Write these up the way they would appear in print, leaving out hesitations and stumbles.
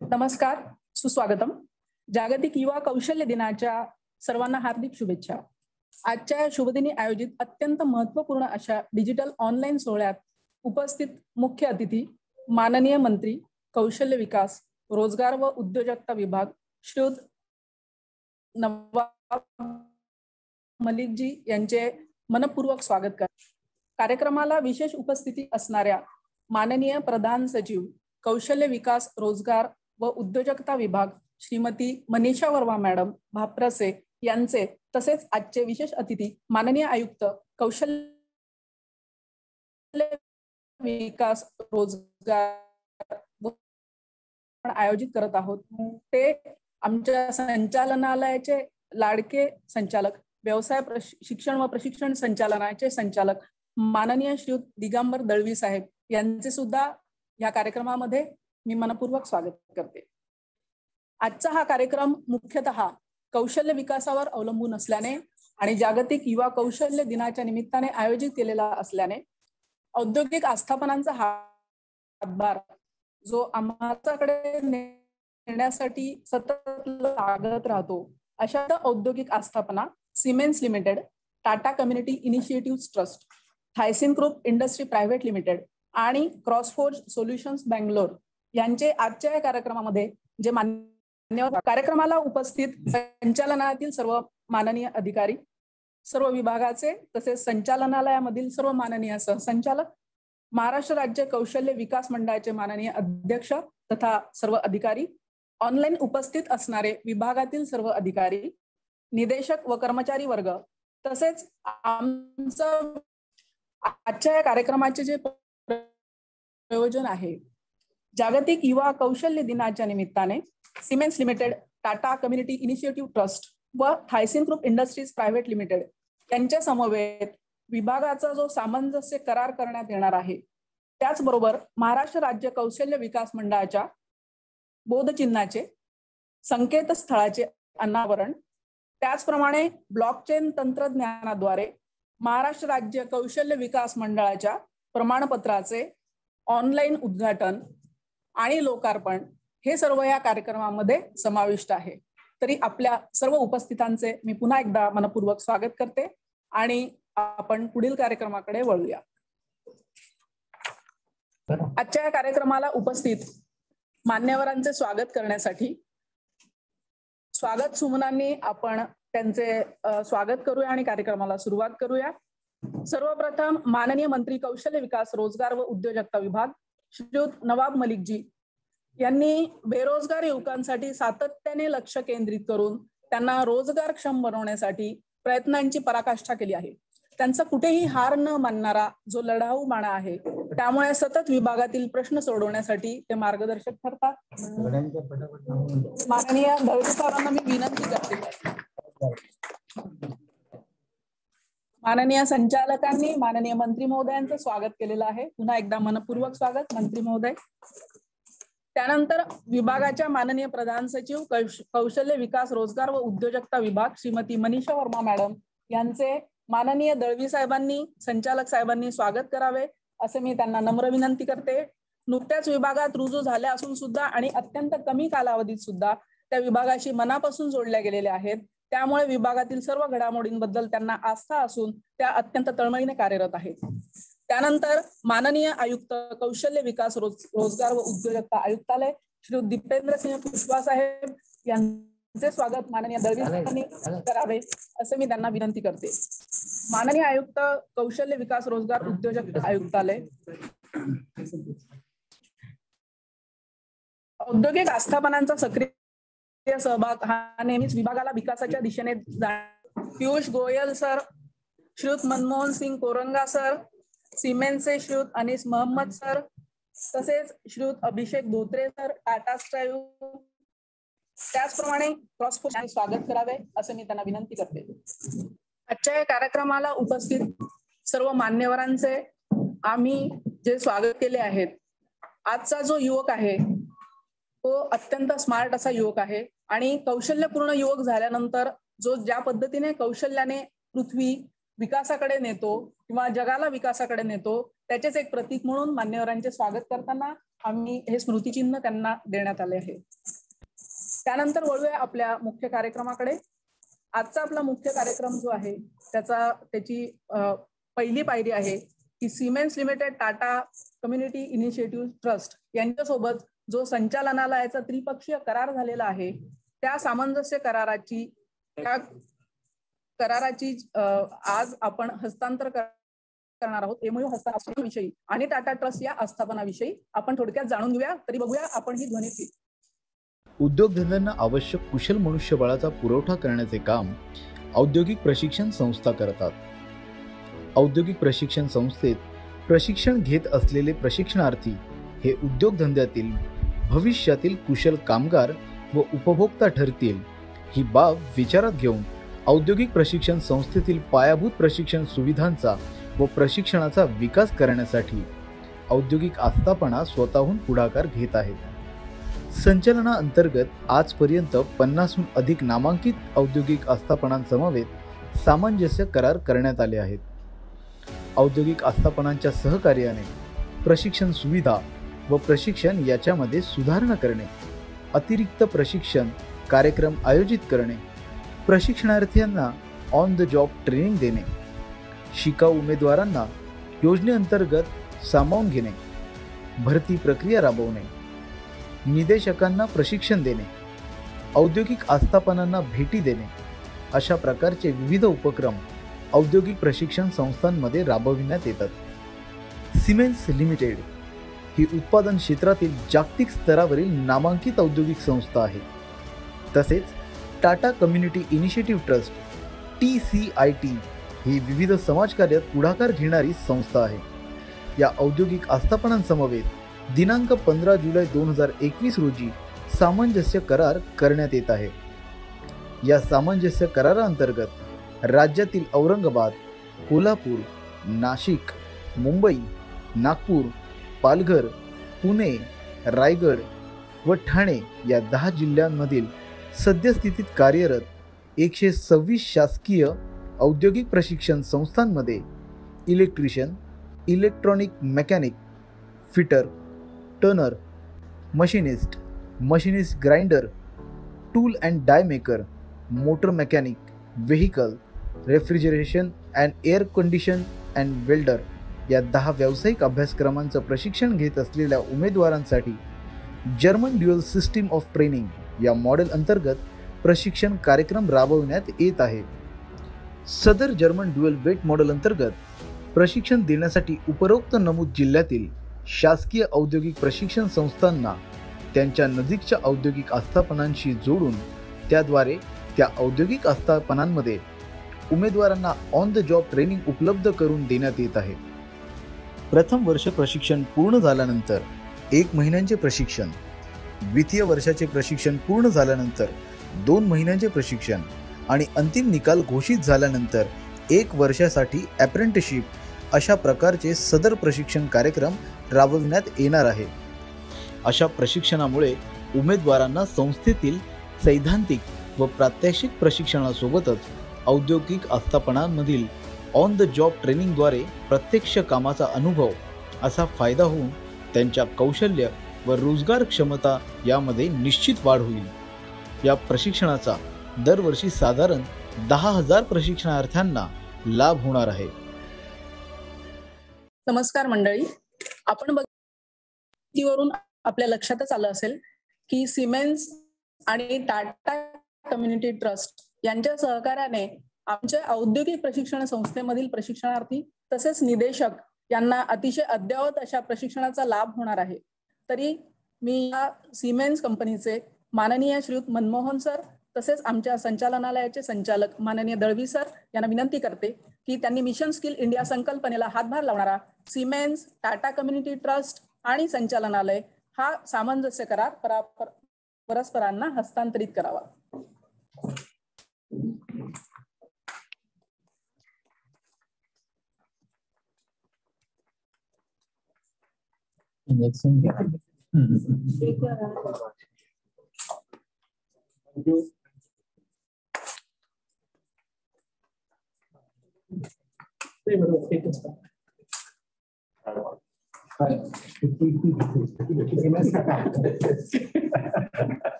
नमस्कार, सुस्वागतम. जागतिक युवा कौशल्य दिनाच्या सर्वांना हार्दिक शुभेच्छा. आजच्या शुभदिनी आयोजित अत्यंत महत्त्वपूर्ण अशा डिजिटल ऑनलाईन सोहळ्यात उपस्थित मुख्य अतिथी माननीय मंत्री कौशल्य विकास, रोजगार व उद्योजकता विभाग श्रीयुत नवाब मलिकजी यांचे मनपूर्वक स्वागत करते. कार्यक्रमाला विशेष उपस्थिती असणाऱ्या माननीय प्रधान सचिव कौशल्य विकास, रोजगार व उद्योजकता विभाग श्रीमती मनीषा वर्मा मॅडम भाप्रसे यांचे, तसेच आजचे विशेष अतिथी माननीय आयुक्त कौशल्य विकास, रोजगार आयोजित करत आहोत ते आमच्या संचालनालयाचे लाडके संचालक, व्यवसाय शिक्षण व प्रशिक्षण संचालनाचे संचालक माननीय श्रीयुत दिगंबर दळवी साहेब यांचे सुद्धा या कार्यक्रमामध्ये मी मनपूर्वक स्वागत करते. आजचा हा कार्यक्रम मुख्यतः कौशल्य विकासावर अवलंबून असल्याने आणि जागतिक युवा कौशल्य दिनाच्या निमित्ताने आयोजित केलेला असल्याने औद्योगिक आस्थापनांचा हातभार जो आमच्याकडे नेण्यासाठी सतत लागत राहतो, अशा औद्योगिक आस्थापना Siemens limited, Tata community initiative trust, Thyssen group industry private limited आणि क्रॉसफोर्ज सोल्युशन्स बँगलोर यांचे आजच्या या कार्यक्रमामध्ये जे मान्यवर, कार्यक्रमाला उपस्थित संचालनातील सर्व माननीय अधिकारी, सर्व विभागाचे तसेच संचालनालयामधील सर्व माननीय सहसंचालक, महाराष्ट्र राज्य कौशल्य विकास मंडळाचे माननीय अध्यक्ष तथा सर्व अधिकारी, ऑनलाईन उपस्थित असणारे विभागातील सर्व अधिकारी, निदेशक व कर्मचारी वर्ग, तसेच आमचं आजच्या या कार्यक्रमाचे जे प्रयोजन आहे, जागतिक युवा कौशल्य दिनाच्या निमित्ताने Siemens limited, Tata community initiative trust व थायसिन ग्रुप इंडस्ट्रीज प्रायव्हेट लिमिटेड यांच्या समवेत विभागाचा जो सामंजस्य करार करण्यात येणार आहे, त्याचबरोबर महाराष्ट्र राज्य कौशल्य विकास मंडळाच्या बोधचिन्हाचे, संकेतस्थळाचे अनावरण, त्याचप्रमाणे ब्लॉकचेन तंत्रज्ञानाद्वारे महाराष्ट्र राज्य कौशल्य विकास मंडळाच्या प्रमाणपत्राचे ऑनलाईन उद्घाटन आणि लोकार्पण हे सर्व या कार्यक्रमामध्ये समाविष्ट आहे. तरी आपल्या सर्व उपस्थितांचे मी पुन्हा एकदा मनपूर्वक स्वागत करते आणि आपण पुढील कार्यक्रमाकडे वळूया. आजच्या या कार्यक्रमाला उपस्थित मान्यवरांचे स्वागत करण्यासाठी स्वागत सुमनांनी आपण त्यांचे स्वागत करूया आणि कार्यक्रमाला सुरुवात करूया. सर्वप्रथम माननीय मंत्री कौशल्य विकास, रोजगार व उद्योजकता विभाग श्रीयुत नवाब मलिकजी यांनी बेरोजगार युवकांसाठी सातत्याने लक्ष केंद्रित करून त्यांना रोजगारक्षम बनवण्यासाठी प्रयत्नांची पराकाष्ठा केली आहे. त्यांचा कुठेही हार न मानणारा जो लढाऊ बाणा आहे, त्यामुळे सतत विभागातील प्रश्न सोडवण्यासाठी ते मार्गदर्शक ठरतात. माननीय दळवी सरांना मी विनंती करते, माननीय संचालकांनी माननीय मंत्री महोदयांचं स्वागत केलेलं आहे. पुन्हा एकदा मनपूर्वक स्वागत मंत्री महोदय. त्यानंतर विभागाच्या माननीय प्रधान सचिव कौशल्य विकास, रोजगार व उद्योजकता विभाग श्रीमती मनीषा वर्मा मॅडम यांचे माननीय दळवी साहेबांनी, संचालक साहेबांनी स्वागत करावे असे मी त्यांना नम्र विनंती करते. नुकत्याच विभागात रुजू झाल्या असून सुद्धा आणि अत्यंत कमी कालावधीत सुद्धा त्या विभागाशी मनापासून जोडल्या गेलेल्या आहेत. त्यामुळे विभागातील सर्व घडामोडींबद्दल त्यांना आस्था असून त्या अत्यंत तळमळीने कार्यरत आहेत. त्यानंतर माननीय आयुक्त कौशल्य विकास, रोजगार व उद्योजकता आयुक्तालय श्री दीपेंद्र सिंह पुष्पा साहेब यांचे स्वागत माननीय दळवी साहेबांनी करावे असे मी त्यांना विनंती करते. माननीय आयुक्त कौशल्य विकास, रोजगार, उद्योजकता आयुक्तालय, औद्योगिक आस्थापनांचा सक्रिय सहभाग हा नेहमीच विभागाला विकासाच्या दिशेने पियुष गोयल सर, श्रीयुत मनमोहन सिंग कोरंगा सर, सिमेन्सचे श्रीयुत अनीस महम्मद सर, तसेच श्रीयुत अभिषेक धोत्रे सर, टाटा स्ट्राईव्ह, त्याचप्रमाणे क्रॉसफोर्स स्वागत करावे असे मी त्यांना विनंती करते. आजच्या या कार्यक्रमाला उपस्थित सर्व मान्यवरांचे आम्ही जे स्वागत केले आहेत, आजचा जो युवक आहे तो अत्यंत स्मार्ट असा युवक आहे आणि कौशल्यपूर्ण युवक झाल्यानंतर जो ज्या पद्धतीने कौशल्याने पृथ्वी विकासाकडे नेतो किंवा जगाला विकासाकडे नेतो, त्याचेच एक प्रतीक म्हणून मान्यवरांचे स्वागत करताना आम्ही हे स्मृतिचिन्ह त्यांना देण्यात आले आहे. त्यानंतर वळूया आपल्या मुख्य कार्यक्रमाकडे. आजचा आपला मुख्य कार्यक्रम जो आहे त्याची पहिली पायरी आहे की Siemens limited Tata community initiative trust यांच्यासोबत जो संचालनालयाचा त्रिपक्षीय करार झालेला आहे त्या सामंजस्य कराराची आज आपण हस्तांतर करणार आहोत. एमओयू हस्तांतरणाविषयी आणि टाटा ट्रस्ट या आस्थापनाविषयी आपण थोडक्यात जाणून घेऊया. तरी बघूया आपण ही ध्वनिफीत. उद्योगधंद्यांना आवश्यक कुशल मनुष्यबळाचा पुरवठा करण्याचे काम औद्योगिक प्रशिक्षण संस्था करतात. औद्योगिक प्रशिक्षण संस्थेत प्रशिक्षण घेत असलेले प्रशिक्षणार्थी हे उद्योगधंद्यातील भविष्यातील कुशल कामगार व उपभोक्ता ठरतील ही बाब विचारात घेऊन औद्योगिक प्रशिक्षण संस्थेतील पायाभूत प्रशिक्षण सुविधांचा व प्रशिक्षणाचा विकास करण्यासाठी औद्योगिक आस्थापना स्वतःहून पुढाकार घेत आहेत. संचलनाअंतर्गत आजपर्यंत 50हून अधिक नामांकित औद्योगिक आस्थापनांसमवेत सामंजस्य करार करण्यात आले आहेत. औद्योगिक आस्थापनांच्या सहकार्याने प्रशिक्षण सुविधा व प्रशिक्षण याच्यामध्ये सुधारणा करणे, अतिरिक्त प्रशिक्षण कार्यक्रम आयोजित करणे, प्रशिक्षणार्थींना ऑन द जॉब ट्रेनिंग देणे, शिकाऊ उमेदवारांना योजनेअंतर्गत सामावून घेणे, भरती प्रक्रिया राबवणे, निदेशकांना प्रशिक्षण देणे, औद्योगिक आस्थापनांना भेटी देणे अशा प्रकारचे विविध उपक्रम औद्योगिक प्रशिक्षण संस्थांमध्ये राबविण्यात येतात. सिमेन्स लिमिटेड ही उत्पादन क्षेत्रातील जागतिक स्तरावरील नामांकित औद्योगिक संस्था आहे. तसेच Tata community initiative trust TCIT ही विविध समाजकार्यात पुढाकार घेणारी संस्था आहे. या औद्योगिक आस्थापनांसमवेत दिनांक 15 जुलै 2021 रोजी सामंजस्य करार करण्यात येत आहे. या सामंजस्य कराराअंतर्गत राज्यातील औरंगाबाद, कोल्हापूर, नाशिक, मुंबई, नागपूर, पालघर, पुणे, रायगड व ठाणे या 10 जिल्ह्यांमधील सद्यस्थितीत कार्यरत 126 शासकीय औद्योगिक प्रशिक्षण संस्थांमध्ये electrician, electronic mechanic, fitter, turner, machinist, machinist grinder, tool and die maker, motor mechanic, vehicle, refrigeration and air condition and welder या 10 व्यावसायिक अभ्यासक्रमांचं प्रशिक्षण घेत असलेल्या उमेदवारांसाठी German dual system of training या मॉडेल अंतर्गत प्रशिक्षण कार्यक्रम राबवण्यात येत आहे. सदर जर्मन ड्युअल वेट मॉडेल अंतर्गत प्रशिक्षण देण्यासाठी उपरोक्त नमूद जिल्ह्यातील शासकीय औद्योगिक प्रशिक्षण संस्थांना त्यांच्या नजीकच्या औद्योगिक आस्थापनांशी जोडून त्याद्वारे त्या औद्योगिक आस्थापनांमध्ये उमेदवारांना ऑन द जॉब ट्रेनिंग उपलब्ध करून देण्यात येत आहे. प्रथम वर्ष प्रशिक्षण पूर्ण झाल्यानंतर 1 महिन्यांचे प्रशिक्षण, द्वितीय वर्षाचे प्रशिक्षण पूर्ण झाल्यानंतर 2 महिन्यांचे प्रशिक्षण आणि अंतिम निकाल घोषित झाल्यानंतर 1 वर्षासाठी अप्रेंटिसशिप अशा प्रकारचे सदर प्रशिक्षण कार्यक्रम राबविण्यात येणार आहे. अशा प्रशिक्षणामुळे उमेदवारांना संस्थेतील सैद्धांतिक व प्रात्यक्षिक प्रशिक्षणासोबतच औद्योगिक आस्थापनांमधील ऑन द जॉब ट्रेनिंगद्वारे प्रत्यक्ष कामाचा अनुभव असा फायदा होऊन त्यांच्या कौशल्य व रोजगार क्षमता यामध्ये निश्चित वाढ होईल. या प्रशिक्षणाचा दरवर्षी साधारण 10,000 प्रशिक्षणार्थ्यांना लाभ होणार आहे. नमस्कार मंडळी, आपण वरून आपल्या लक्षातच आलं असेल की सिमेन्स आणि टाटा कम्युनिटी ट्रस्ट यांच्या सहकार्याने आमच्या औद्योगिक प्रशिक्षण संस्थेमधील प्रशिक्षणार्थी तसेच निदेशक यांना अतिशय अद्ययावत अशा प्रशिक्षणाचा लाभ होणार आहे. तरी मी या सिमेन्स कंपनीचे माननीय श्रीयुत मनमोहन सर तसेच आमच्या संचालनालयाचे संचालक माननीय दळवी सर यांना विनंती करते की त्यांनी मिशन स्किल इंडिया संकल्पनेला हातभार लावणारा सिमेन्स, टाटा कम्युनिटी ट्रस्ट आणि संचालनालय हा सामंजस्य करार परस्परांना हस्तांतरित करावा.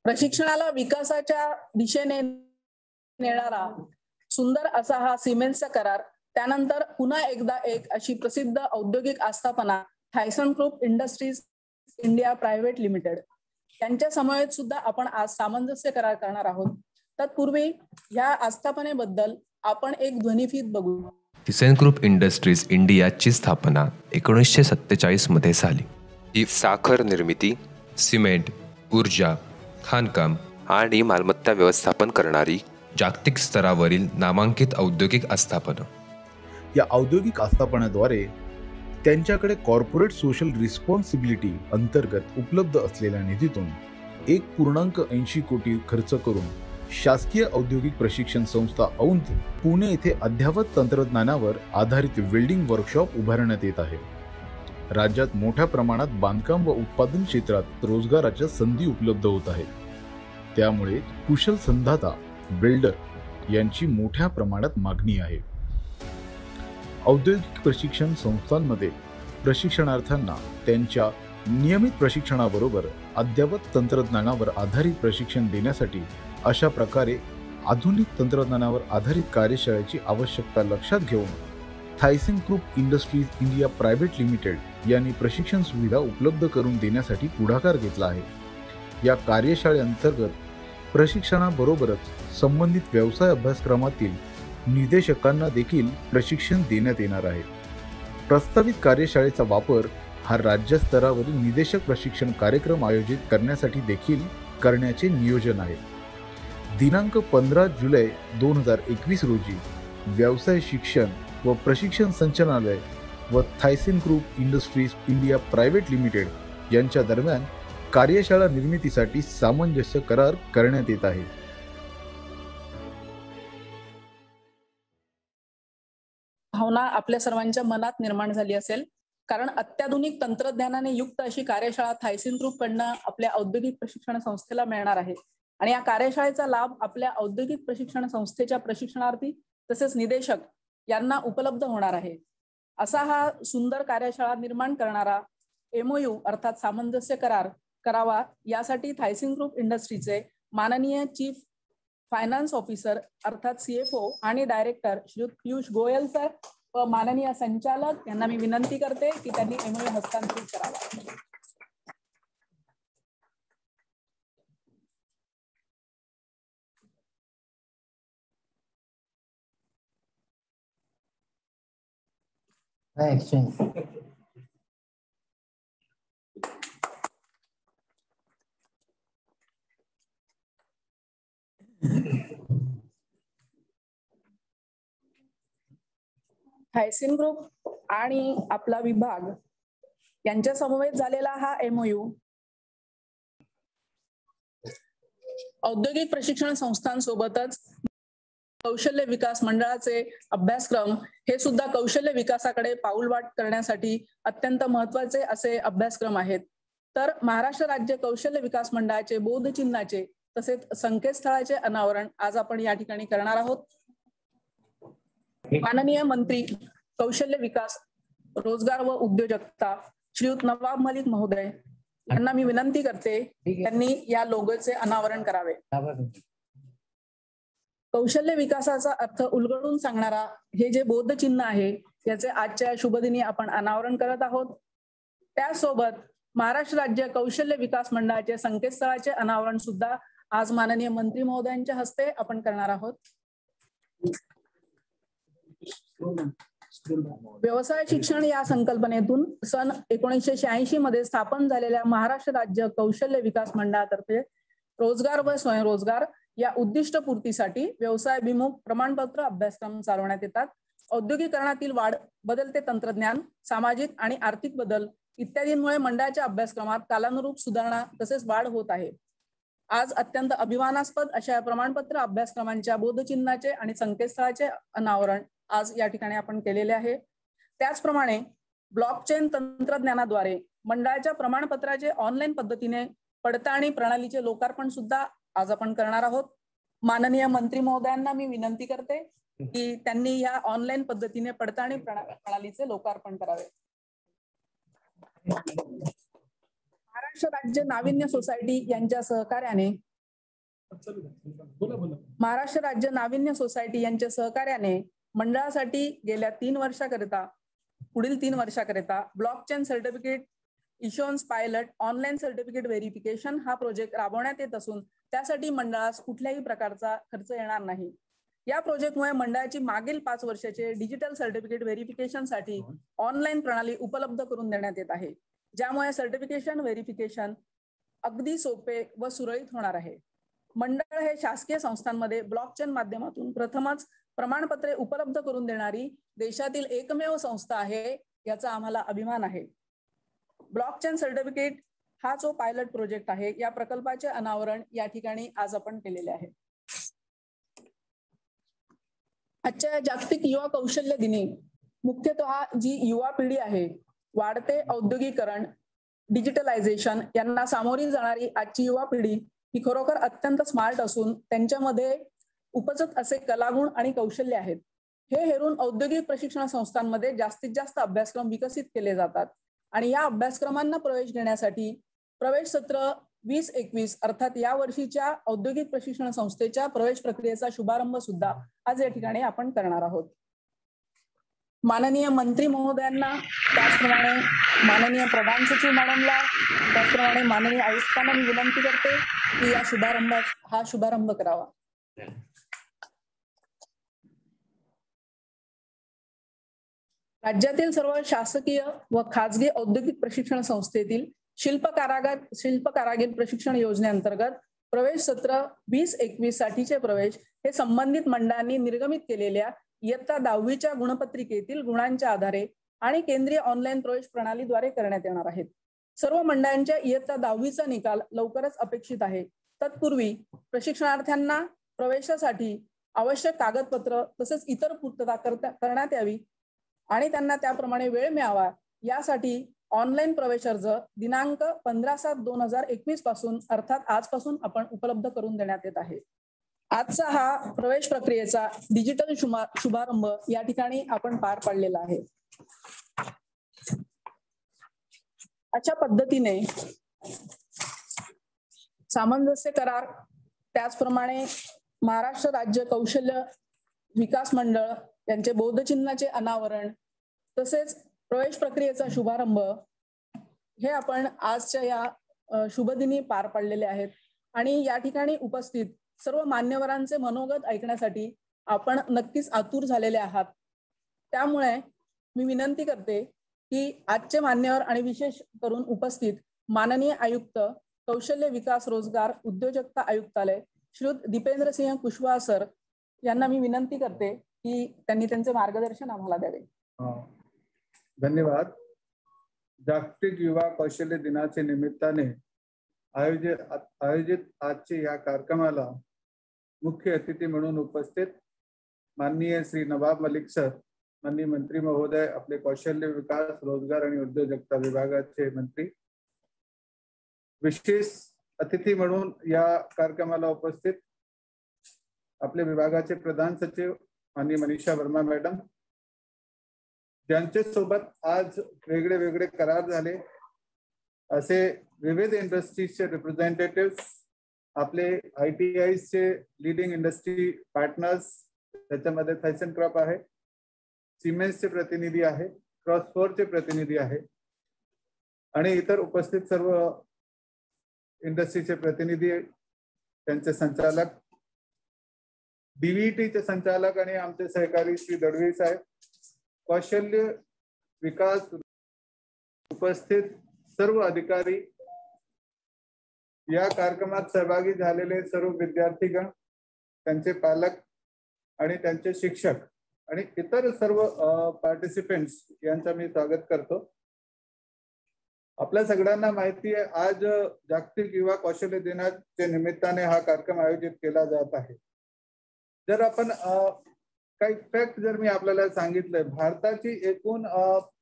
प्रशिक्षणाला विकासाच्या दिशेने नेणारा सुंदर असा हा सिमेंसचा करार, त्यानंतर पुन्हा एकदा एक अशी प्रसिद्ध औद्योगिक आस्थापना Thyssen group industries India private limited यांच्या समवेत सुद्धा आपण आज सामंजस्य करार करणार आहोत. तत्पूर्वी ह्या आस्थापनेबद्दल आपण एक ध्वनिफीत बघू. थायसन ग्रुप इंडस्ट्रीज इंडियाची स्थापना 1947 मध्ये झाली. ही साखर निर्मिती, सिमेंट, ऊर्जा, खाणकाम आणि मालमत्ता व्यवस्थापन करणारी जागतिक स्तरावरील नामांकित औद्योगिक आस्थापना. या औद्योगिक आस्थापनाद्वारे त्यांच्याकडे कॉर्पोरेट सोशल रिस्पॉन्सिबिलिटी अंतर्गत उपलब्ध असलेल्या निधीतून 1.80 कोटी खर्च करून शासकीय औद्योगिक प्रशिक्षण संस्था औंध पुणे येथे अद्ययावत तंत्रज्ञानावर आधारित वेल्डिंग वर्कशॉप उभारण्यात येत आहे. राज्यात मोठ्या प्रमाणात बांधकाम व उत्पादन क्षेत्रात रोजगाराच्या संधी उपलब्ध होत आहेत. त्यामुळे कुशल संधाता वेल्डर यांची मोठ्या प्रमाणात मागणी आहे. औद्योगिक प्रशिक्षण संस्थांमध्ये प्रशिक्षणार्थ्यांना त्यांच्या नियमित प्रशिक्षणाबरोबर अद्ययावत तंत्रज्ञानावर आधारित प्रशिक्षण देण्यासाठी अशा प्रकारे आधुनिक तंत्रज्ञानावर आधारित कार्यशाळेची आवश्यकता लक्षात घेऊन Thyssen group industries India private limited यांनी प्रशिक्षण सुविधा उपलब्ध करून देण्यासाठी पुढाकार घेतला आहे. या कार्यशाळेअंतर्गत प्रशिक्षणाबरोबरच संबंधित व्यवसाय अभ्यासक्रमातील निर्देशकांना देखील प्रशिक्षण देण्यात येणार आहे. प्रस्तावित कार्यशाळेचा वापर हा राज्यस्तरावरील निर्देशक प्रशिक्षण कार्यक्रम आयोजित करण्यासाठी देखील करण्याचे नियोजन आहे. दिनांक 15 जुलै 2021 रोजी व्यवसाय शिक्षण व प्रशिक्षण संचालनालय व Thyssen group industries India private limited यांच्या दरम्यान कार्यशाळा निर्मितीसाठी सामंजस्य करार करण्यात येत आहे. भावना आपल्या सर्वांच्या मनात निर्माण झाली असेल, कारण अत्याधुनिक तंत्रज्ञानाने युक्त अशी कार्यशाळा थायसन ग्रुप कडनं आपल्या औद्योगिक प्रशिक्षण संस्थेला मिळणार आहे. आणि या कार्यशाळेचा लाभ आपल्या औद्योगिक प्रशिक्षण संस्थेच्या प्रशिक्षणार्थी तसेच निदेशक यांना उपलब्ध होणार आहे. असा हा सुंदर कार्यशाळा निर्माण करणारा MOU अर्थात सामंजस्य करार करावा, यासाठी थायसन ग्रुप इंडस्ट्रीचे माननीय चीफ फायनान्स ऑफिसर अर्थात CFO आणि डायरेक्टर श्री पियुष गोयल सर व माननीय संचालक यांना मी विनंती करते की त्यांनी MOU हस्तांतरित करावा. थायसन ग्रुप आणि आपला विभाग यांच्या समवेत झालेला हा MOU औद्योगिक प्रशिक्षण संस्थांसोबतच कौशल्य विकास मंडळाचे अभ्यासक्रम हे सुद्धा कौशल्य विकासाकडे पाऊलवाट करण्यासाठी अत्यंत महत्त्वाचे असे अभ्यासक्रम आहेत. तर महाराष्ट्र राज्य कौशल्य विकास मंडळाचे बोधचिन्हाचे तसेच संकेतस्थळाचे अनावरण आज आपण या ठिकाणी करणार आहोत. माननीय मंत्री कौशल्य विकास, रोजगार व उद्योजकता श्रीयुत नवाब मलिक महोदय यांना मी विनंती करते त्यांनी या लोगोचे अनावरण करावे. कौशल्य विकासाचा अर्थ उलगडून सांगणारा हे जे बोधचिन्ह आहे याचे आजच्या शुभदिनी आपण अनावरण करत आहोत. त्यासोबत महाराष्ट्र राज्य कौशल्य विकास मंडळाचे संकेतस्थळाचे अनावरण सुद्धा आज माननीय मंत्री महोदयांच्या हस्ते आपण करणार आहोत. व्यवसाय शिक्षण या संकल्पनेतून सन 1986 मध्ये स्थापन झालेल्या महाराष्ट्र राज्य कौशल्य विकास मंडळातर्फे रोजगार व स्वयंरोजगार या उद्दिष्टपूर्तीसाठी व्यवसायाभिमुख प्रमाणपत्र अभ्यासक्रम चालवण्यात येतात. औद्योगिकरणातील वाढ, बदलते तंत्रज्ञान, सामाजिक आणि आर्थिक बदल इत्यादींमुळे मंडळाच्या अभ्यासक्रमात कालानुरूप सुधारणा तसेच वाढ होत आहे. आज अत्यंत अभिमानास्पद अशा प्रमाणपत्र अभ्यासक्रमांच्या बोधचिन्हाचे आणि संकेतस्थळाचे अनावरण आज या ठिकाणी आपण केलेले आहे. त्याचप्रमाणे ब्लॉकचेन तंत्रज्ञानाद्वारे मंडळाच्या प्रमाणपत्राचे ऑनलाईन पद्धतीने पडताळणी प्रणालीचे लोकार्पण सुद्धा आज आपण करणार आहोत. माननीय मंत्री महोदयांना मी विनंती करते की त्यांनी या ऑनलाईन पद्धतीने पडताळणी प्रणालीचे लोकार्पण करावे. महाराष्ट्र राज्य नाविन्य सोसायटी यांच्या सहकार्याने महाराष्ट्र राज्य नाविन्य सोसायटी यांच्या सहकार्याने मंडळासाठी गेल्या 3 वर्षाकरिता पुढील 3 वर्षाकरिता blockchain certificate issuance pilot online certificate verification हा प्रोजेक्ट राबवण्यात येत असून त्यासाठी मंडळास कुठल्याही प्रकारचा खर्च येणार नाही. या प्रोजेक्टमुळे मंडळाची मागील 5 वर्षाचे डिजिटल सर्टिफिकेट व्हेरिफिकेशनसाठी ऑनलाईन प्रणाली उपलब्ध करून देण्यात येत आहे, ज्यामुळे सर्टिफिकेशन व्हेरिफिकेशन अगदी सोपे व सुरळीत होणार आहे. मंडळ हे शासकीय संस्थांमध्ये ब्लॉकचेन माध्यमातून प्रथमच प्रमाणपत्रे उपलब्ध करून देणारी देशातील एकमेव संस्था आहे, याचा आम्हाला अभिमान आहे. ब्लॉकचेन सर्टिफिकेट हा जो पायलट प्रोजेक्ट आहे, या प्रकल्पाचे अनावरण या ठिकाणी आज आपण केलेले आहे. आजच्या जागतिक युवा कौशल्य दिनी मुख्यतः जी युवा पिढी आहे, वाढते औद्योगिकरण, डिजिटलायझेशन यांना सामोरी जाणारी आजची युवा पिढी ही खरोखर अत्यंत स्मार्ट असून त्यांच्यामध्ये उपजत असे कलागुण आणि कौशल्य आहेत. हे हेरून औद्योगिक प्रशिक्षण संस्थांमध्ये जास्तीत जास्त अभ्यासक्रम विकसित केले जातात आणि या अभ्यासक्रमांना प्रवेश घेण्यासाठी प्रवेश सत्र 2021 अर्थात या वर्षीच्या औद्योगिक प्रशिक्षण संस्थेच्या प्रवेश प्रक्रियेचा शुभारंभ सुद्धा आज या ठिकाणी आपण करणार आहोत. माननीय मंत्री महोदयांना, त्याचप्रमाणे माननीय प्रधान सचिव मॅडमला, त्याचप्रमाणे माननीय आयुक्तांना मी विनंती करते की या शुभारंभ करावा. राज्यातील सर्व शासकीय व खाजगी औद्योगिक प्रशिक्षण संस्थेतील शिल्प कारागीर प्रशिक्षण योजनेअंतर्गत प्रवेश सत्र 2021 साठीचे प्रवेश हे संबंधित मंडळांनी निर्गमित केलेल्या इयत्ता 10वीच्या गुणपत्रिकेतील गुणांच्या आधारे आणि केंद्रीय ऑनलाईन प्रवेश प्रणालीद्वारे करण्यात येणार आहेत. सर्व मंडळांच्या इयत्ता 10वीचा निकाल लवकरच अपेक्षित आहे. तत्पूर्वी प्रशिक्षणार्थ्यांना प्रवेशासाठी आवश्यक कागदपत्र तसेच इतर पूर्तता करण्यात यावी आणि त्यांना त्याप्रमाणे वेळ मिळावा यासाठी ऑनलाईन प्रवेश अर्ज दिनांक 15/7/2021 पासून अर्थात आजपासून आपण उपलब्ध करून देण्यात येत आहे. आजचा हा प्रवेश प्रक्रियेचा डिजिटल शुभारंभ या ठिकाणी आपण पार पाडलेला आहे. अशा पद्धतीने सामंजस्य करार, त्याचप्रमाणे महाराष्ट्र राज्य कौशल्य विकास मंडळ यांचे बोधचिन्हाचे अनावरण तसेच प्रवेश प्रक्रियेचा शुभारंभ हे आपण आजच्या या शुभदिनी पार पाडलेले आहेत आणि या ठिकाणी उपस्थित सर्व मान्यवरांचे मनोगत ऐकण्यासाठी आपण नक्कीच आतुर झालेले आहात. त्यामुळे मी विनंती करते की आजचे मान्यवर आणि विशेष करून उपस्थित माननीय आयुक्त कौशल्य विकास रोजगार उद्योजकता आयुक्तालय श्री दीपेंद्र सिंह कुशवाहा सर यांना मी विनंती करते की त्यांनी त्यांचे मार्गदर्शन आम्हाला द्यावे. धन्यवाद. जागतिक युवा कौशल्य दिनाच्या निमित्ताने आयोजित आजच्या या कार्यक्रमाला मुख्य अतिथी म्हणून उपस्थित माननीय श्री नवाब मलिक सर, माननीय मंत्री महोदय, आपले कौशल्य विकास रोजगार आणि उद्योजकता विभागाचे मंत्री, विशेष अतिथी म्हणून या कार्यक्रमाला उपस्थित आपले विभागाचे प्रधान सचिव माननीय मनीषा वर्मा मॅडम, ज्यांच्या सोबत आज वेगळे वेगळे करार झाले असे विविध इंडस्ट्रीजचे रिप्रेझेंटेटिव्ह, आपले ITIचे लीडिंग इंडस्ट्री पार्टनर्स, त्याच्यामध्ये थायसनक्रॉप आहे, सिमेंट्सचे प्रतिनिधी आहे, क्रॉस4चे प्रतिनिधी आहे आणि इतर उपस्थित सर्व इंडस्ट्रीचे प्रतिनिधी, त्यांचे संचालक, DVTचे संचालक आणि आमचे सहकारी श्री दडवी साहेब, कौशल्य विकास उपस्थित सर्व अधिकारी, या कार्यक्रमात सहभागी झालेले सर्व विद्यार्थीगण, त्यांचे पालक आणि त्यांचे शिक्षक आणि इतर सर्व पार्टिसिपेंट्स यांचा मी स्वागत करतो. आपल्या सगळ्यांना माहिती आहे आज जागतिक युवा कौशल्य दिनाच्या निमित्ताने हा कार्यक्रम आयोजित केला जात आहे. जर आपण काही फॅक्ट जर मी आपल्याला सांगितलंय, भारताची एकूण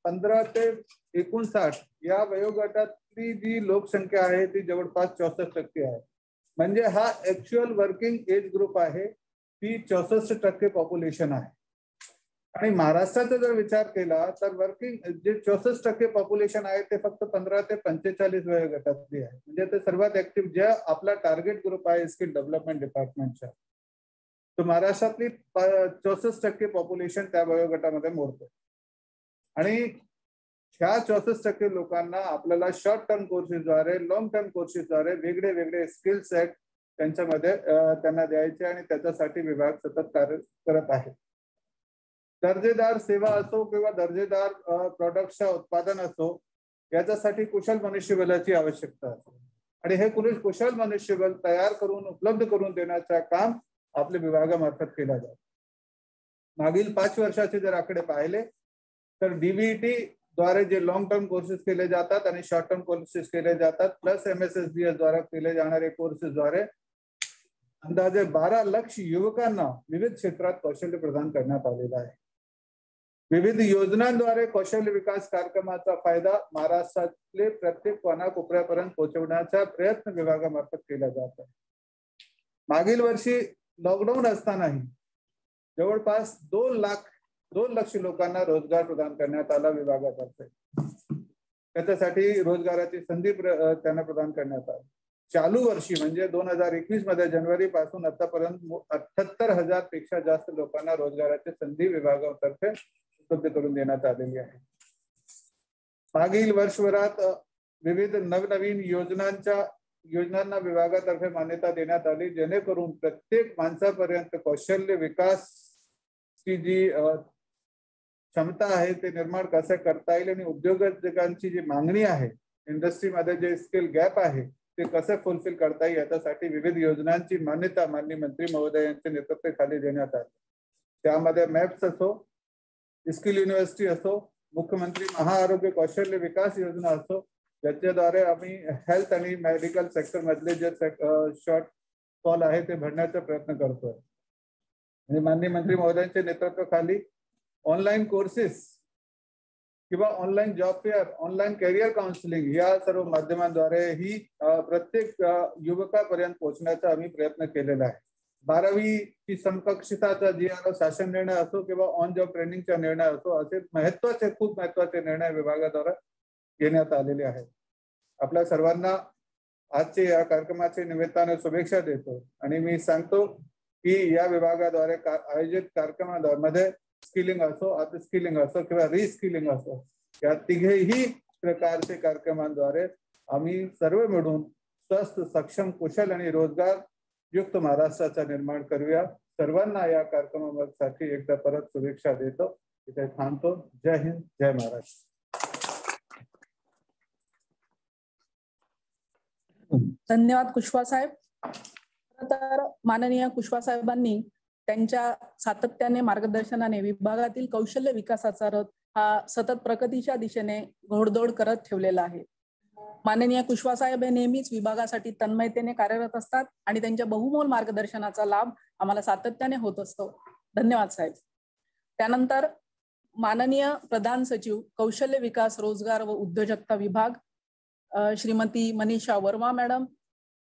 15 ते 59 या वयोगटातली जी लोकसंख्या आहे ती जवळपास 64% आहे. म्हणजे हा ऍक्च्युअल वर्किंग एज ग्रुप आहे ती 64% पॉप्युलेशन आहे. आणि महाराष्ट्राचा जर विचार केला तर वर्किंग जे 64% पॉप्युलेशन आहे ते फक्त 15 ते 45 वयोगटातली आहे. म्हणजे ते सर्वात ऍक्टिव्ह जे आपला टार्गेट ग्रुप आहे स्किल डेव्हलपमेंट डिपार्टमेंटच्या, तर महाराष्ट्रातली 64% पॉप्युलेशन त्या वयोगटामध्ये मोडते. आणि ह्या 64% लोकांना आपल्याला शॉर्ट टर्म कोर्सेसद्वारे, लॉंग टर्म कोर्सेसद्वारे वेगळे वेगळे स्किल सेट त्यांच्यामध्ये त्यांना द्यायचे आणि त्याच्यासाठी विभाग सतत कार्य करत आहे. दर्जेदार सेवा असो किंवा दर्जेदार प्रोडक्टच्या उत्पादन असो, याच्यासाठी कुशल मनुष्यबळाची आवश्यकता असते आणि हे कुशल मनुष्यबळ तयार करून उपलब्ध करून देण्याचं काम आपल्या विभागामार्फत केलं जातं. मागील 5 वर्षाचे जर आकडे पाहिले तर DBT द्वारे जे लॉंग टर्म कोर्सेस केले जातात आणि शॉर्ट टर्म कोर्सेस केले जातात प्लस MSSDS द्वारे केले जाणारे कोर्सेसद्वारे अंदाजे 12 लाख युवकांना विविध क्षेत्रात कौशल्य प्रदान करण्यात आलेला आहे. विविध योजनांद्वारे कौशल्य विकास कार्यक्रमाचा फायदा महाराष्ट्रातले प्रत्येक कोणाकोपऱ्यापर्यंत पोहोचवण्याचा प्रयत्न विभागामार्फत केला जात आहे. मागील वर्षी लॉकडाऊन असतानाही जवळपास 2 लाख लोकांना रोजगार प्रदान करण्यात आला विभागातर्फे. त्याच्यासाठी रोजगाराची संधी त्यांना प्रदान करण्यात आली. चालू वर्षी म्हणजे 2021 मध्ये जानेवारी पासून आतापर्यंत 78,000 पेक्षा जास्त लोकांना रोजगाराची संधी विभागातर्फे उपलब्ध करून देण्यात आलेली आहे. मागील वर्षभरात विविध नवनवीन योजनांना विभागातर्फे मान्यता देण्यात आली, जेणेकरून प्रत्येक माणसापर्यंत कौशल्य विकास ची जी क्षमता आहे ते निर्माण कसं करता येईल आणि उद्योजकांची जी मागणी आहे, इंडस्ट्रीमध्ये जे स्किल गॅप आहे ते कसं फुलफिल करता येईल याच्यासाठी विविध योजनांची मान्यता माननीय मंत्री महोदय यांच्या नेतृत्वाखाली देण्यात आली. त्यामध्ये मॅप्स असो, स्किल युनिव्हर्सिटी असो, मुख्यमंत्री महाआरोग्य कौशल्य विकास योजना असो, ज्याच्याद्वारे आम्ही हेल्थ आणि मेडिकल सेक्टर मधले जे शॉर्ट फॉल आहे ते भरण्याचा प्रयत्न करतोय. आणि माननीय मंत्री महोदयांच्या नेतृत्वाखाली ऑनलाईन कोर्सेस किंवा online job fair, online career counselling या सर्व माध्यमांद्वारे ही प्रत्येक युवकापर्यंत पोहोचण्याचा आम्ही प्रयत्न केलेला आहे. 12वी समकक्षताचा GR शासन निर्णय असो किंवा ऑन जॉब ट्रेनिंगचा निर्णय असो, असे खूप महत्वाचे निर्णय विभागाद्वारे घेण्यात आलेले आहेत. आपल्या सर्वांना आजचे या कार्यक्रमाच्या निमित्ताने शुभेच्छा देतो आणि मी सांगतो की या विभागाद्वारे आयोजित कार्यक्रमामध्ये स्किलिंग असो, अपस्किलिंग असो किंवा रिस्किलिंग असो, या तिघेही प्रकारचे कार्यक्रमांद्वारे आम्ही सर्व मिळून स्वस्थ, सक्षम, कुशल आणि रोजगार युक्त महाराष्ट्राचा निर्माण करूया. सर्वांना या कार्यक्रमासाठी एकदा परत शुभेच्छा देतो. इथे थांबतो. जय हिंद, जय महाराष्ट्र. धन्यवाद कुशवा साहेब. तर माननीय कुशवा साहेबांनी त्यांच्या सातत्याने मार्गदर्शनाने विभागातील कौशल्य विकासाचा रथ हा सतत प्रगतीच्या दिशेने घोडदौड करत ठेवलेला आहे. माननीय कुशवा साहेब हे नेहमीच विभागासाठी तन्मयतेने कार्यरत असतात आणि त्यांच्या बहुमोल मार्गदर्शनाचा लाभ आम्हाला सातत्याने होत असतो. धन्यवाद साहेब. त्यानंतर माननीय प्रधान सचिव कौशल्य विकास, रोजगार व उद्योजकता विभाग श्रीमती मनीषा वर्मा मॅडम,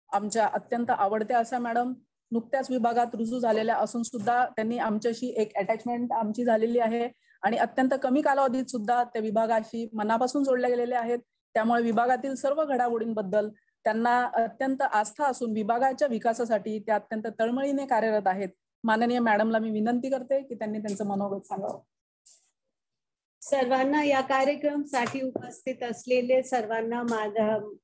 आमच्या अत्यंत आवडत्या अशा मॅडम, नुकत्याच विभागात रुजू झालेल्या असून सुद्धा त्यांनी आमच्याशी एक अटॅचमेंट आमची झालेली आहे आणि अत्यंत कमी कालावधीत सुद्धा त्या विभागाशी मनापासून जोडल्या गेलेल्या आहेत. त्यामुळे विभागातील सर्व घडामोडींबद्दल त्यांना अत्यंत आस्था असून विभागाच्या विकासासाठी त्या अत्यंत तळमळीने कार्यरत आहेत. माननीय मॅडमला मी विनंती करते की त्यांनी त्यांचं मनोगत सांगावं. सर्वांना या कार्यक्रमासाठी उपस्थित असलेले सर्वांना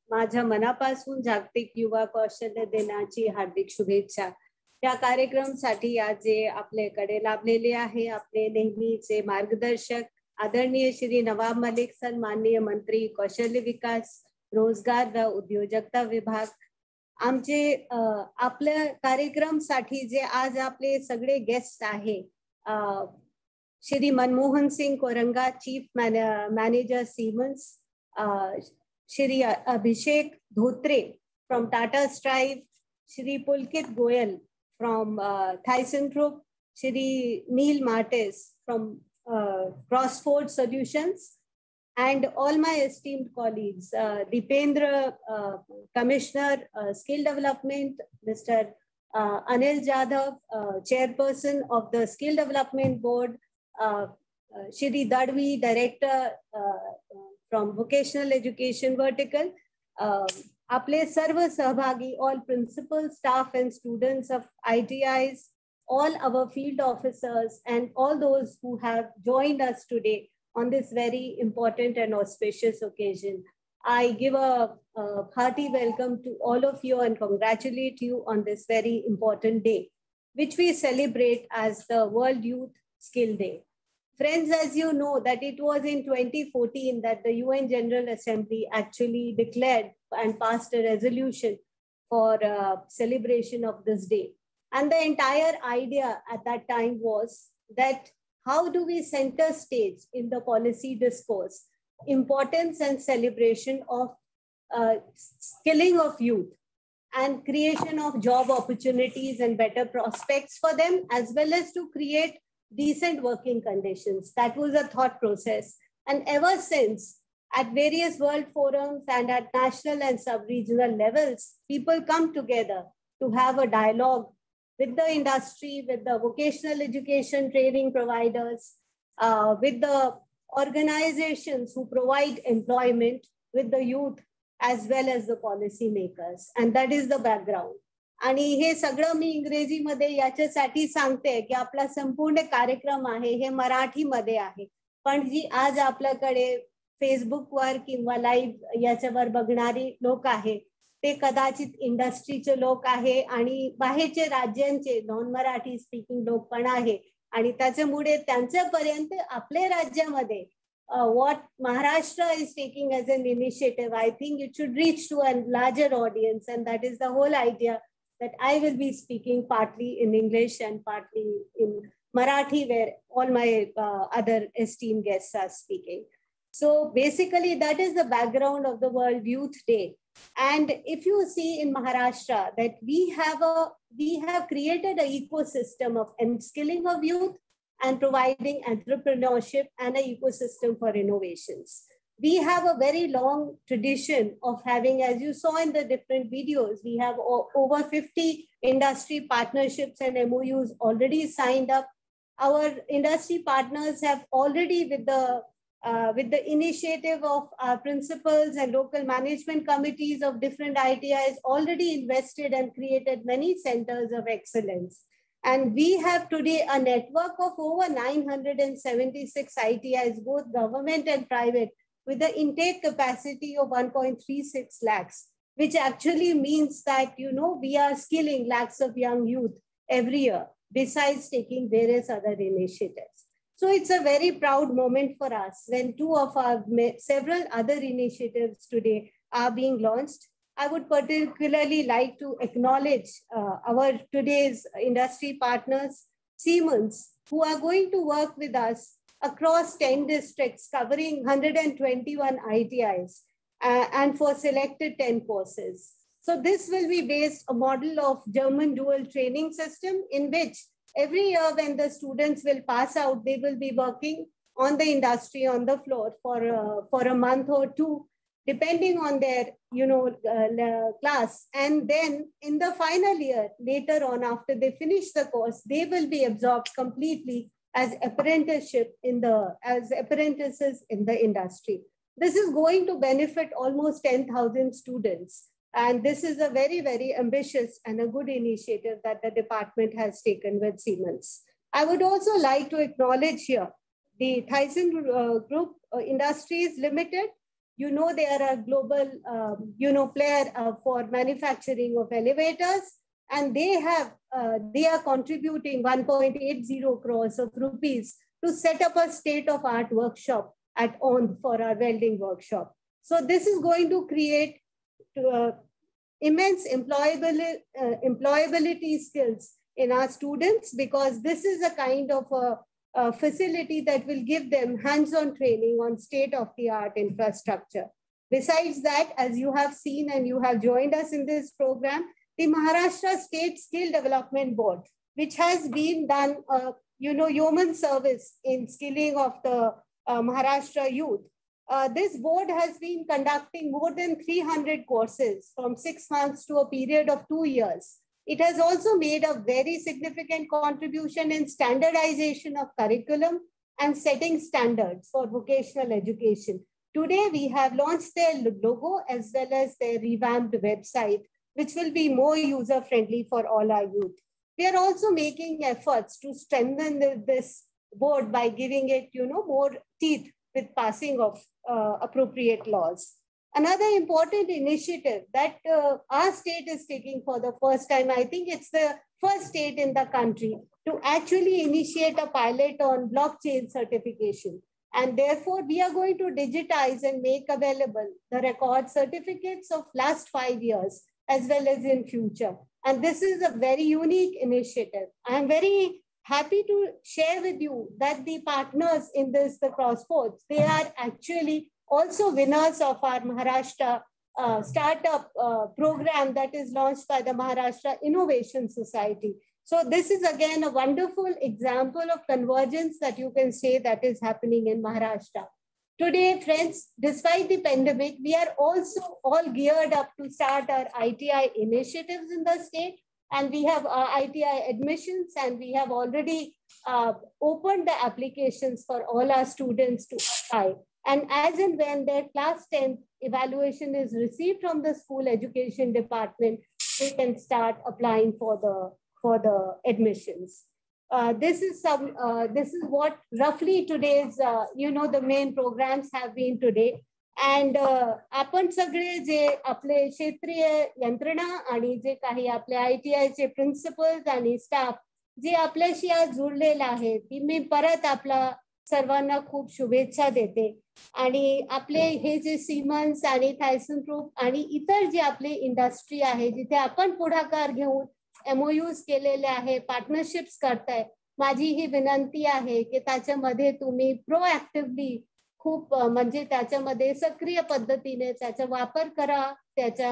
माझ्या मनापासून जागतिक युवा कौशल्य दिनाची हार्दिक शुभेच्छा. या कार्यक्रमासाठी आज जे आपल्याकडे लाभलेले आहे आपले नेहमीचे मार्गदर्शक आदरणीय श्री नवाब मलिक सर, माननीय मंत्री कौशल्य विकास, रोजगार व उद्योजकता विभाग, आमचे आपल्या कार्यक्रमासाठी जे आज आपले सगळे गेस्ट आहे, Shri Manmohan Singh Koranga, chief manager Siemens, Shri Abhishek Dhotre from Tata strive, Shri Pulkit Goyal from Thyssen group, Shri Neil Martis from Crossford Solutions, and all my esteemed colleagues, Deependra, Commissioner, Skill Development, Mr. Anil Jadhav, Chairperson of the Skill Development Board, Shri Dadvi, Director from Vocational Education Vertical, आपले सर्व सहभागी, all principal, staff and students of ITIs, all our field officers and all those who have joined us today on this very important and auspicious occasion. I give a hearty welcome to all of you and congratulate you on this very important day, which we celebrate as the World Youth Skill Day. Friends, as you know, that it was in 2014 that the UN General Assembly actually declared and passed a resolution for celebration of this day. And the entire idea at that time was that how do we center stage in the policy discourse importance and celebration of skilling of youth and creation of job opportunities and better prospects for them, as well as to create decent working conditions. That was a thought process. And ever since, at various world forums and at national and sub-regional levels, people come together to have a dialogue with the industry, with the vocational education training providers, with the organizations who provide employment, with the youth, as well as the policy makers. And that is the background. आणि हे सगळं मी इंग्रजीमध्ये याच्यासाठी सांगते की आपला संपूर्ण कार्यक्रम आहे हे मराठीमध्ये आहे, पण जी आज आपल्याकडे फेसबुकवर किंवा लाईव्ह याच्यावर बघणारी लोक आहे ते कदाचित इंडस्ट्रीचे लोक आहे आणि बाहेरचे राज्यांचे नॉन मराठी स्पीकिंग लोक पण आहे. आणि त्याच्यामुळे त्यांच्यापर्यंत आपल्या राज्यामध्ये what Maharashtra is taking as an initiative, I think it should reach to a larger audience, and that is the whole idea that I will be speaking partly in English and partly in Marathi, where all my other esteemed guests are speaking. So basically, that is the background of the World Youth Day. And if you see in Maharashtra that we have created an ecosystem of skilling of youth and providing entrepreneurship and an ecosystem for innovations. We have a very long tradition of having, as you saw in the different videos, we have over 50 industry partnerships and MOUs already signed up. Our industry partners have already, with the initiative of our principals and local management committees of different ITIs, already invested and created many centers of excellence. And we have today a network of over 976 ITIs, both government and private, with the intake capacity of 1.36 lakhs, which actually means that, we are skilling lakhs of young youth every year, besides taking various other initiatives. So it's a very proud moment for us when two of our several other initiatives today are being launched. I would particularly like to acknowledge our today's industry partners, Siemens, who are going to work with us across 10 districts covering 121 ITIs and for selected 10 courses. So this will be based a model of German dual training system in which every year when the students will pass out, they will be working on the industry on the floor for a month or two, depending on their class. And then in the final year, later on, after they finish the course, they will be absorbed completely as apprentices in the industry. This is going to benefit almost 10,000 students. And this is a very, very ambitious and a good initiative that the department has taken with Siemens. I would also like to acknowledge here the Thyssen Group Industries Limited. They are a global, player for manufacturing of elevators, and they are contributing 1.80 crores of rupees to set up a state-of-art workshop at OND for our welding workshop. So this is going to create immense employability skills in our students, because this is a kind of a facility that will give them hands-on training on state-of-the-art infrastructure. Besides that, as you have seen and you have joined us in this program, the Maharashtra State Skill Development Board, which has been done, yeoman service in skilling of the Maharashtra youth. This board has been conducting more than 300 courses from 6 months to a period of 2 years. It has also made a very significant contribution in standardization of curriculum and setting standards for vocational education. Today, we have launched their logo as well as their revamped website, which will be more user-friendly for all our youth. We are also making efforts to strengthen this board by giving it, more teeth with passing of appropriate laws. Another important initiative that our state is taking for the first time, I think it's the first state in the country to actually initiate a pilot on blockchain certification. And therefore, we are going to digitize and make available the record certificates of last 5 years as well as in future. And this is a very unique initiative. I'm very happy to share with you that the partners in this, the CrossPorts, they are actually also winners of our Maharashtra startup program that is launched by the Maharashtra Innovation Society. So this is again a wonderful example of convergence that you can say that is happening in Maharashtra. Today, friends, despite the pandemic, we are also all geared up to start our ITI initiatives in the state. And we have ITI admissions, and we have already opened the applications for all our students to apply. And as and when their class 10 evaluation is received from the school education department, they can start applying for the admissions. This is what roughly today's the main programs have been today. And आपण सगळे जे आपले क्षेत्रीय यंत्रणा आणि जे काही आपले ITI चे प्रिन्सिपल्स आणि स्टाफ जे आपल्याशी आज जुळलेला आहे, ती मी परत आपला सर्वांना खूप शुभेच्छा देते. आणि आपले हे जे सिमन्स आणि थायसनग्रुप आणि इतर जे आपले इंडस्ट्री आहे, जिथे आपण पुढाकार घेऊन MOUs केलेले आहे, पार्टनरशिप्स करताय, माझी ही विनंती आहे की त्याच्यामध्ये तुम्ही प्रोएक्टिव्हली खूप म्हणजे त्याच्यामध्ये सक्रिय पद्धतीने त्याचा वापर करा, त्याचा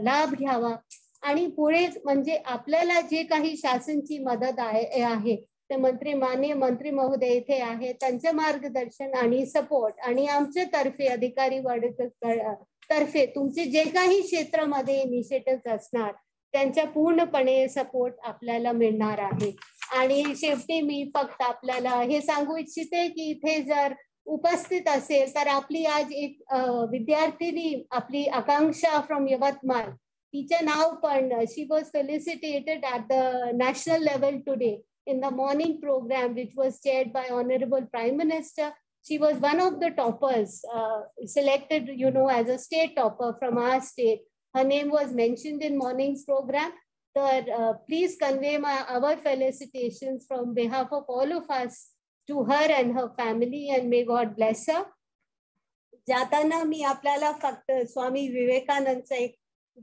लाभ घ्यावा. आणि पुढे म्हणजे आपल्याला जे काही शासनची मदत आहे ते माननीय मंत्री महोदय इथे आहे, त्यांचे मार्गदर्शन आणि सपोर्ट आणि आमच्या तर्फे अधिकारी वर्ग तर्फे तुमचे जे काही क्षेत्रामध्ये इनिशिएटिव्ह असणार त्यांच्या पूर्णपणे सपोर्ट आपल्याला मिळणार आहे. आणि शेवटी मी फक्त आपल्याला हे सांगू इच्छिते की इथे जर उपस्थित असेल तर आपली आज एक विद्यार्थिनी, आपली आकांक्षा फ्रॉम यवतमाळ, तिचे नाव पण she was felicitated at the national level today in the morning program, which was chaired by Honorable Prime Minister. She was one of the toppers, selected, as a state topper from our state. Her name was mentioned in morning's program. So, please convey our felicitations from behalf of all of us to her and her family, and may God bless her. जाताना मी आपल्याला फक्त स्वामी विवेकानंदचं एक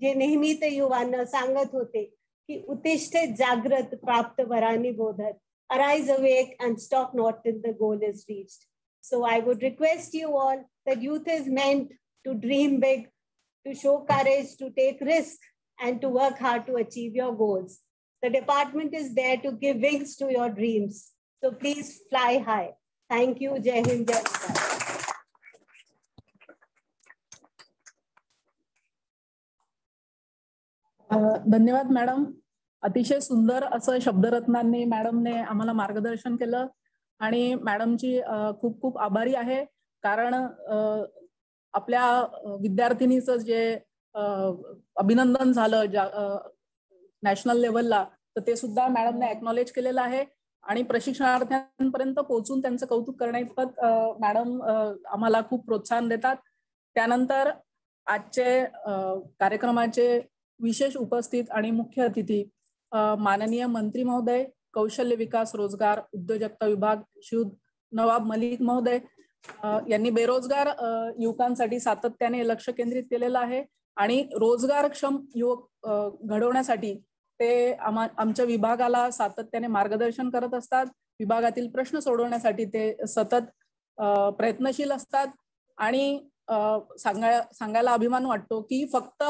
जे नेहमी ते युवांना सांगत होते की उत्तिष्ठे जागृत प्राप्त वरानी बोधत, arise awake and stop not till the goal is reached. So I would request you all that youth is meant to dream big, to show courage, to take risk, and to work hard to achieve your goals. The department is there to give wings to your dreams. So please fly high. Thank you. Jai Hind, Jai Bharat. धन्यवाद madam. अतिशय सुंदर असं शब्दरत्नांनी मॅडमने आम्हाला मार्गदर्शन केलं आणि मॅडमची खूप खूप आभारी आहे. कारण आपल्या विद्यार्थिनीचं जे अभिनंदन झालं नॅशनल लेवलला, तर ते सुद्धा मॅडमने एक्नॉलेज केलेलं आहे आणि प्रशिक्षणार्थ्यांपर्यंत पोहोचून त्यांचं कौतुक करण्याइतपत मॅडम आम्हाला खूप प्रोत्साहन देतात. त्यानंतर आजचे कार्यक्रमाचे विशेष उपस्थित आणि मुख्य अतिथी माननीय मंत्री महोदय, कौशल्य विकास, रोजगार, उद्योजकता विभाग श्री नवाब मलिक महोदय यांनी बेरोजगार युवकांसाठी सातत्याने लक्ष केंद्रित केलेलं आहे आणि रोजगारक्षम युवक घडवण्यासाठी ते आमच्या विभागाला सातत्याने मार्गदर्शन करत असतात. विभागातील प्रश्न सोडवण्यासाठी ते सतत प्रयत्नशील असतात आणि सांगायला अभिमान वाटतो की फक्त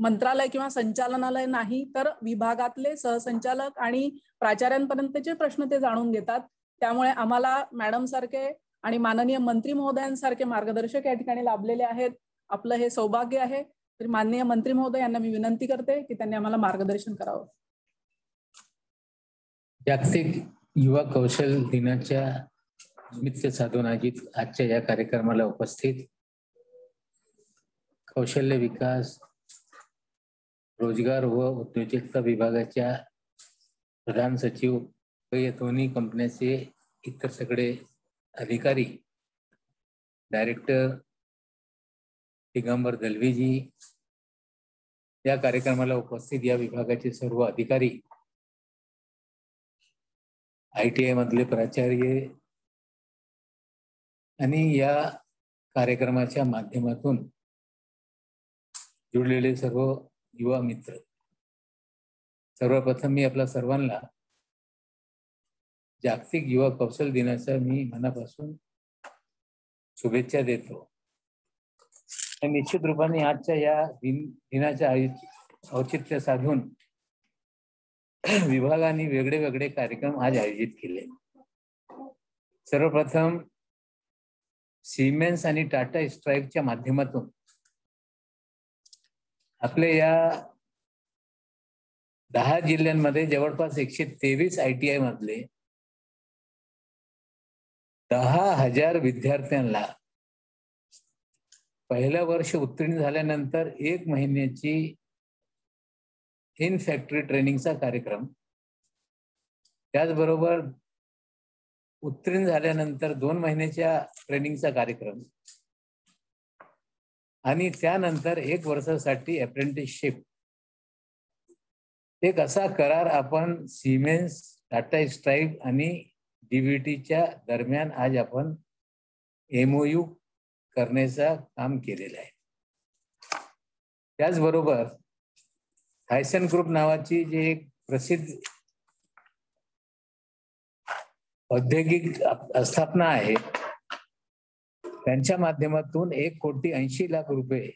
मंत्रालय किंवा संचालनालय नाही, तर विभागातले सहसंचालक आणि प्राचार्यांपर्यंतचे प्रश्न ते जाणून घेतात. त्यामुळे आम्हाला मॅडम सारखे आणि माननीय मंत्री महोदयांसारखे मार्गदर्शक या ठिकाणी लाभलेले आहेत. आपलं हे सौभाग्य आहे. तर माननीय मंत्री महोदय यांना मी विनंती करते की त्यांनी आम्हाला मार्गदर्शन करावं. जागतिक युवा कौशल दिनाच्या निमित्त साधून आयोजित आजच्या या कार्यक्रमाला उपस्थित कौशल्य विकास, रोजगार व उद्योजकता विभागाच्या प्रधान सचिव व या दोन्ही कंपन्याचे इतर सगळे अधिकारी, डायरेक्टर दिगंबर दलवीजी, या कार्यक्रमाला उपस्थित या विभागाचे सर्व अधिकारी, ITI मधले प्राचार्य आणि या कार्यक्रमाच्या माध्यमातून जुळलेले सर्व युवा मित्र, सर्वप्रथम मी आपल्या सर्वांना जागतिक युवा कौशल दिनाच्या मी मनापासून शुभेच्छा देतो. निश्चित रूपाने आजच्या या दिनाच्या औचित्य साधून विभागाने वेगळे वेगळे कार्यक्रम आज आयोजित केले. सर्वप्रथम सिमेन्स आणि टाटा स्ट्राईकच्या माध्यमातून आपल्या या 10 जिल्ह्यांमध्ये जवळपास 123 ITI मधले 10,000 विद्यार्थ्यांना पहिलं वर्ष उत्तीर्ण झाल्यानंतर 1 महिन्याची इन फॅक्टरी ट्रेनिंगचा कार्यक्रम, त्याचबरोबर उत्तीर्ण झाल्यानंतर 2 महिन्याच्या ट्रेनिंगचा कार्यक्रम आणि त्यानंतर 1 वर्षासाठी अप्रेंटिसशिप, एक असा करार आपण सिमेन्स, टाटा स्ट्राईक आणि DVTच्या दरम्यान आज आपण MOU करण्याचा काम केलेलं आहे. त्याचबरोबर हायसन ग्रुप नावाची जी एक प्रसिद्ध औद्योगिक आस्थापना आहे, त्यांच्या माध्यमातून 1,80,00,000 रुपये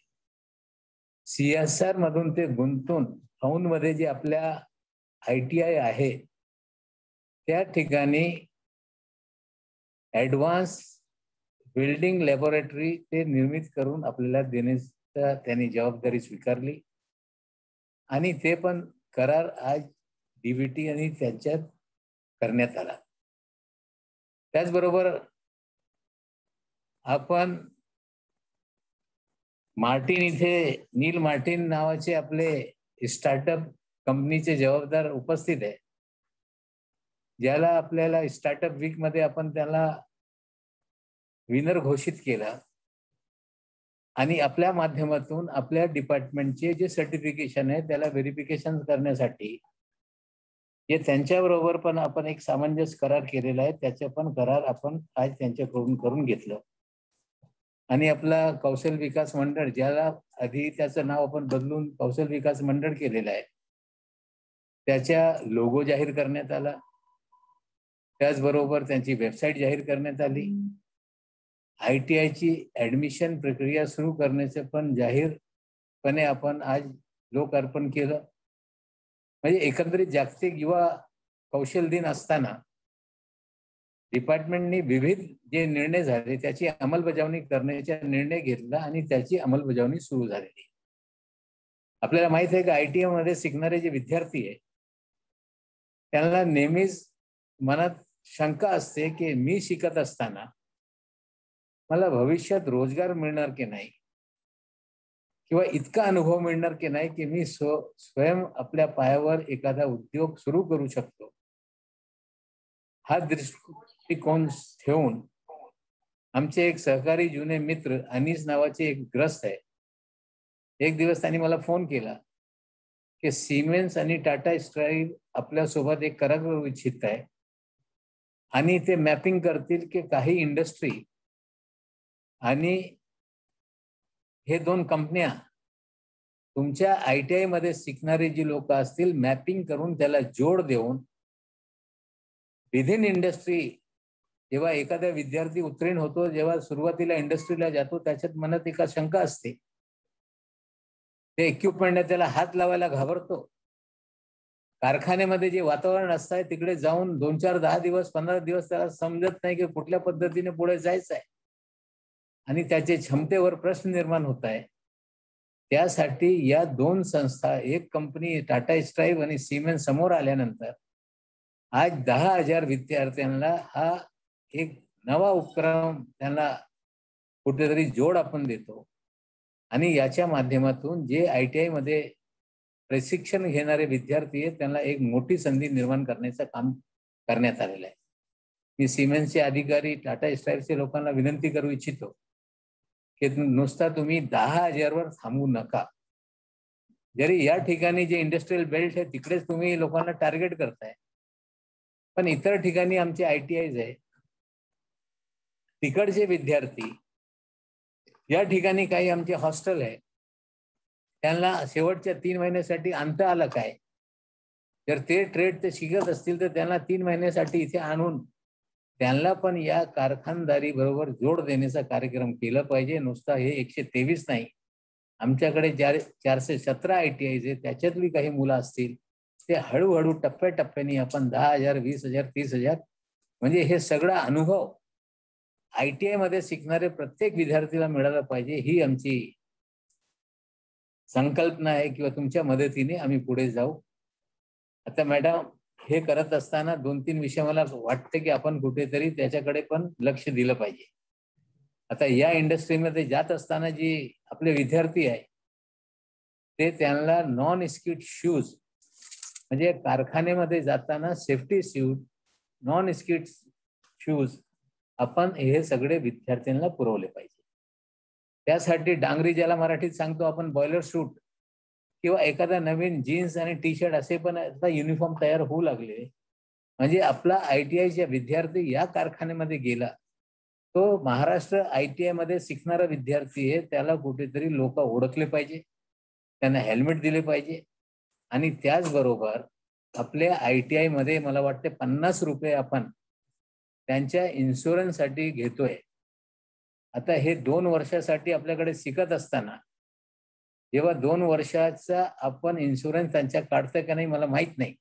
CSR मधून ते गुंतवून औंधमध्ये जे आपल्या ITI आहे त्या ठिकाणी ऍडव्हान्स बिल्डिंग लॅबोरेटरी ते निर्मित करून आपल्याला देण्याचा त्यांनी जबाबदारी स्वीकारली आणि ते पण करार आज DVT आणि त्यांच्यात करण्यात आला. त्याचबरोबर आपण मार्टिन इथे नील मार्टिन नावाचे आपले स्टार्टअप कंपनीचे जबाबदार उपस्थित आहे, ज्याला आपल्याला स्टार्टअप वीक मध्ये आपण त्याला विनर घोषित केला आणि आपल्या माध्यमातून आपल्या डिपार्टमेंटचे जे सर्टिफिकेशन आहे त्याला व्हेरिफिकेशन करण्यासाठी जे त्यांच्याबरोबर पण आपण एक सामंजस्य करार केलेला आहे, त्याचे पण करार आपण आज त्यांच्याकडून करून घेतलं आणि आपला कौशल विकास मंडळ, ज्याला आधी त्याचं नाव आपण बदलून कौशल विकास मंडळ केलेलं आहे, त्याच्या लोगो जाहीर करण्यात आला. त्याचबरोबर त्यांची वेबसाईट जाहीर करण्यात आली. ITIची ऍडमिशन प्रक्रिया सुरू करण्याचे पण जाहीरपणे आपण आज लोकार्पण केलं. म्हणजे एकंदरीत जागतिक युवा कौशल दिन असताना डिपार्टमेंटने विविध जे निर्णय झाले त्याची अंमलबजावणी करण्याचा निर्णय घेतला आणि त्याची अंमलबजावणी सुरू झालेली. आपल्याला माहित आहे की ITI मध्ये शिकणारे जे विद्यार्थी आहे त्यांना नेहमीच मनात शंका असते की मी शिकत असताना मला भविष्यात रोजगार मिळणार की नाही किंवा इतका अनुभव मिळणार की नाही की मी स्वयं आपल्या पायावर एखादा उद्योग सुरू करू शकतो. हा दृष्टिकोन ठेवून आमचे एक सहकारी जुने मित्र अनीस नावाचे एक ग्रस्त आहे, एक दिवस त्यांनी मला फोन केला की सिमेन्स आणि टाटा स्ट्राईक आपल्यासोबत एक करार करू इच्छित आहे आणि ते मॅपिंग करतील की काही इंडस्ट्री आणि हे 2 कंपन्या तुमच्या ITI मध्ये शिकणारे जी लोक असतील मॅपिंग करून त्याला जोड देऊन विदिन इंडस्ट्री, जेव्हा एखादा विद्यार्थी उत्तीर्ण होतो, जेव्हा सुरुवातीला इंडस्ट्रीला जातो, त्याच्यात मनात एक शंका असते, ते इक्विपमेंट त्याला हात लावायला घाबरतो. कारखान्यामध्ये जे वातावरण असतं तिकडे जाऊन 2, 4, 10 दिवस 15 दिवस त्याला समजत नाही की कुठल्या पद्धतीने पुढे जायचं आहे आणि त्याचे क्षमतेवर प्रश्न निर्माण होत आहे. त्यासाठी या 2 संस्था, एक कंपनी टाटा स्ट्राईक आणि सिमेन्स समोर आल्यानंतर आज 10,000 विद्यार्थ्यांना हा एक नवा उपक्रम त्यांना कुठेतरी जोड आपण देतो आणि याच्या माध्यमातून जे ITI मध्ये प्रशिक्षण घेणारे विद्यार्थी आहेत त्यांना एक मोठी संधी निर्माण करण्याचं काम करण्यात आलेलं आहे. मी सिमेन्सचे अधिकारी, टाटा स्टाईलचे लोकांना विनंती करू इच्छितो की नुसता तुम्ही 10,000 वर थांबू नका. जरी या ठिकाणी जे इंडस्ट्रियल बेल्ट आहे तिकडेच तुम्ही लोकांना टार्गेट करताय, पण इतर ठिकाणी आमचे ITIs आहे, तिकडचे विद्यार्थी, या ठिकाणी काही आमचे हॉस्टेल आहे, त्यांना शेवटच्या 3 महिन्यासाठी आणता आलं काय? जर ते ट्रेड ते शिकत असतील तर त्यांना 3 महिन्यासाठी इथे आणून त्यांना पण या कारखानदारी बरोबर जोड देण्याचा कार्यक्रम केला पाहिजे. नुसता हे 123 नाही, आमच्याकडे 417 ITIs आहेत, त्याच्यातली काही मुलं असतील ते हळूहळू टप्प्याटप्प्याने आपण 10,000, 20,000, 30,000 म्हणजे हे सगळा अनुभव ITI मध्ये शिकणारे प्रत्येक विद्यार्थीला मिळाला पाहिजे, ही आमची संकल्पना आहे किंवा तुमच्या मदतीने आम्ही पुढे जाऊ. आता मॅडम, हे करत असताना 2-3 विषय मला वाटते की आपण कुठेतरी त्याच्याकडे पण लक्ष दिलं पाहिजे. आता या इंडस्ट्रीमध्ये जात असताना जे आपले विद्यार्थी आहे ते त्यांना नॉन स्किड शूज म्हणजे कारखान्यामध्ये जाताना safety shoes, non skid shoes आपण हे सगळे विद्यार्थ्यांना पुरवले पाहिजे. त्यासाठी डांगरी, ज्याला मराठीत सांगतो आपण बॉयलर सूट, किंवा एखादा नवीन जीन्स आणि टी-शर्ट असे पण आता युनिफॉर्म तयार होऊ लागले. म्हणजे आपला ITIच्या विद्यार्थी या कारखान्यामध्ये गेला, तो महाराष्ट्र ITI मध्ये शिकणारा विद्यार्थी आहे, त्याला कुठेतरी लोक ओळखले पाहिजे, त्यांना हेल्मेट दिले पाहिजे. आणि त्याचबरोबर आपल्या ITI मध्ये मला वाटते 50 रुपये आपण त्यांच्या इन्शुरन्ससाठी घेतोय. आता हे 2 वर्षासाठी आपल्याकडे शिकत असताना जेव्हा 2 वर्षाचा आपण इन्शुरन्स त्यांच्या काढतोय का नाही मला माहित नाही,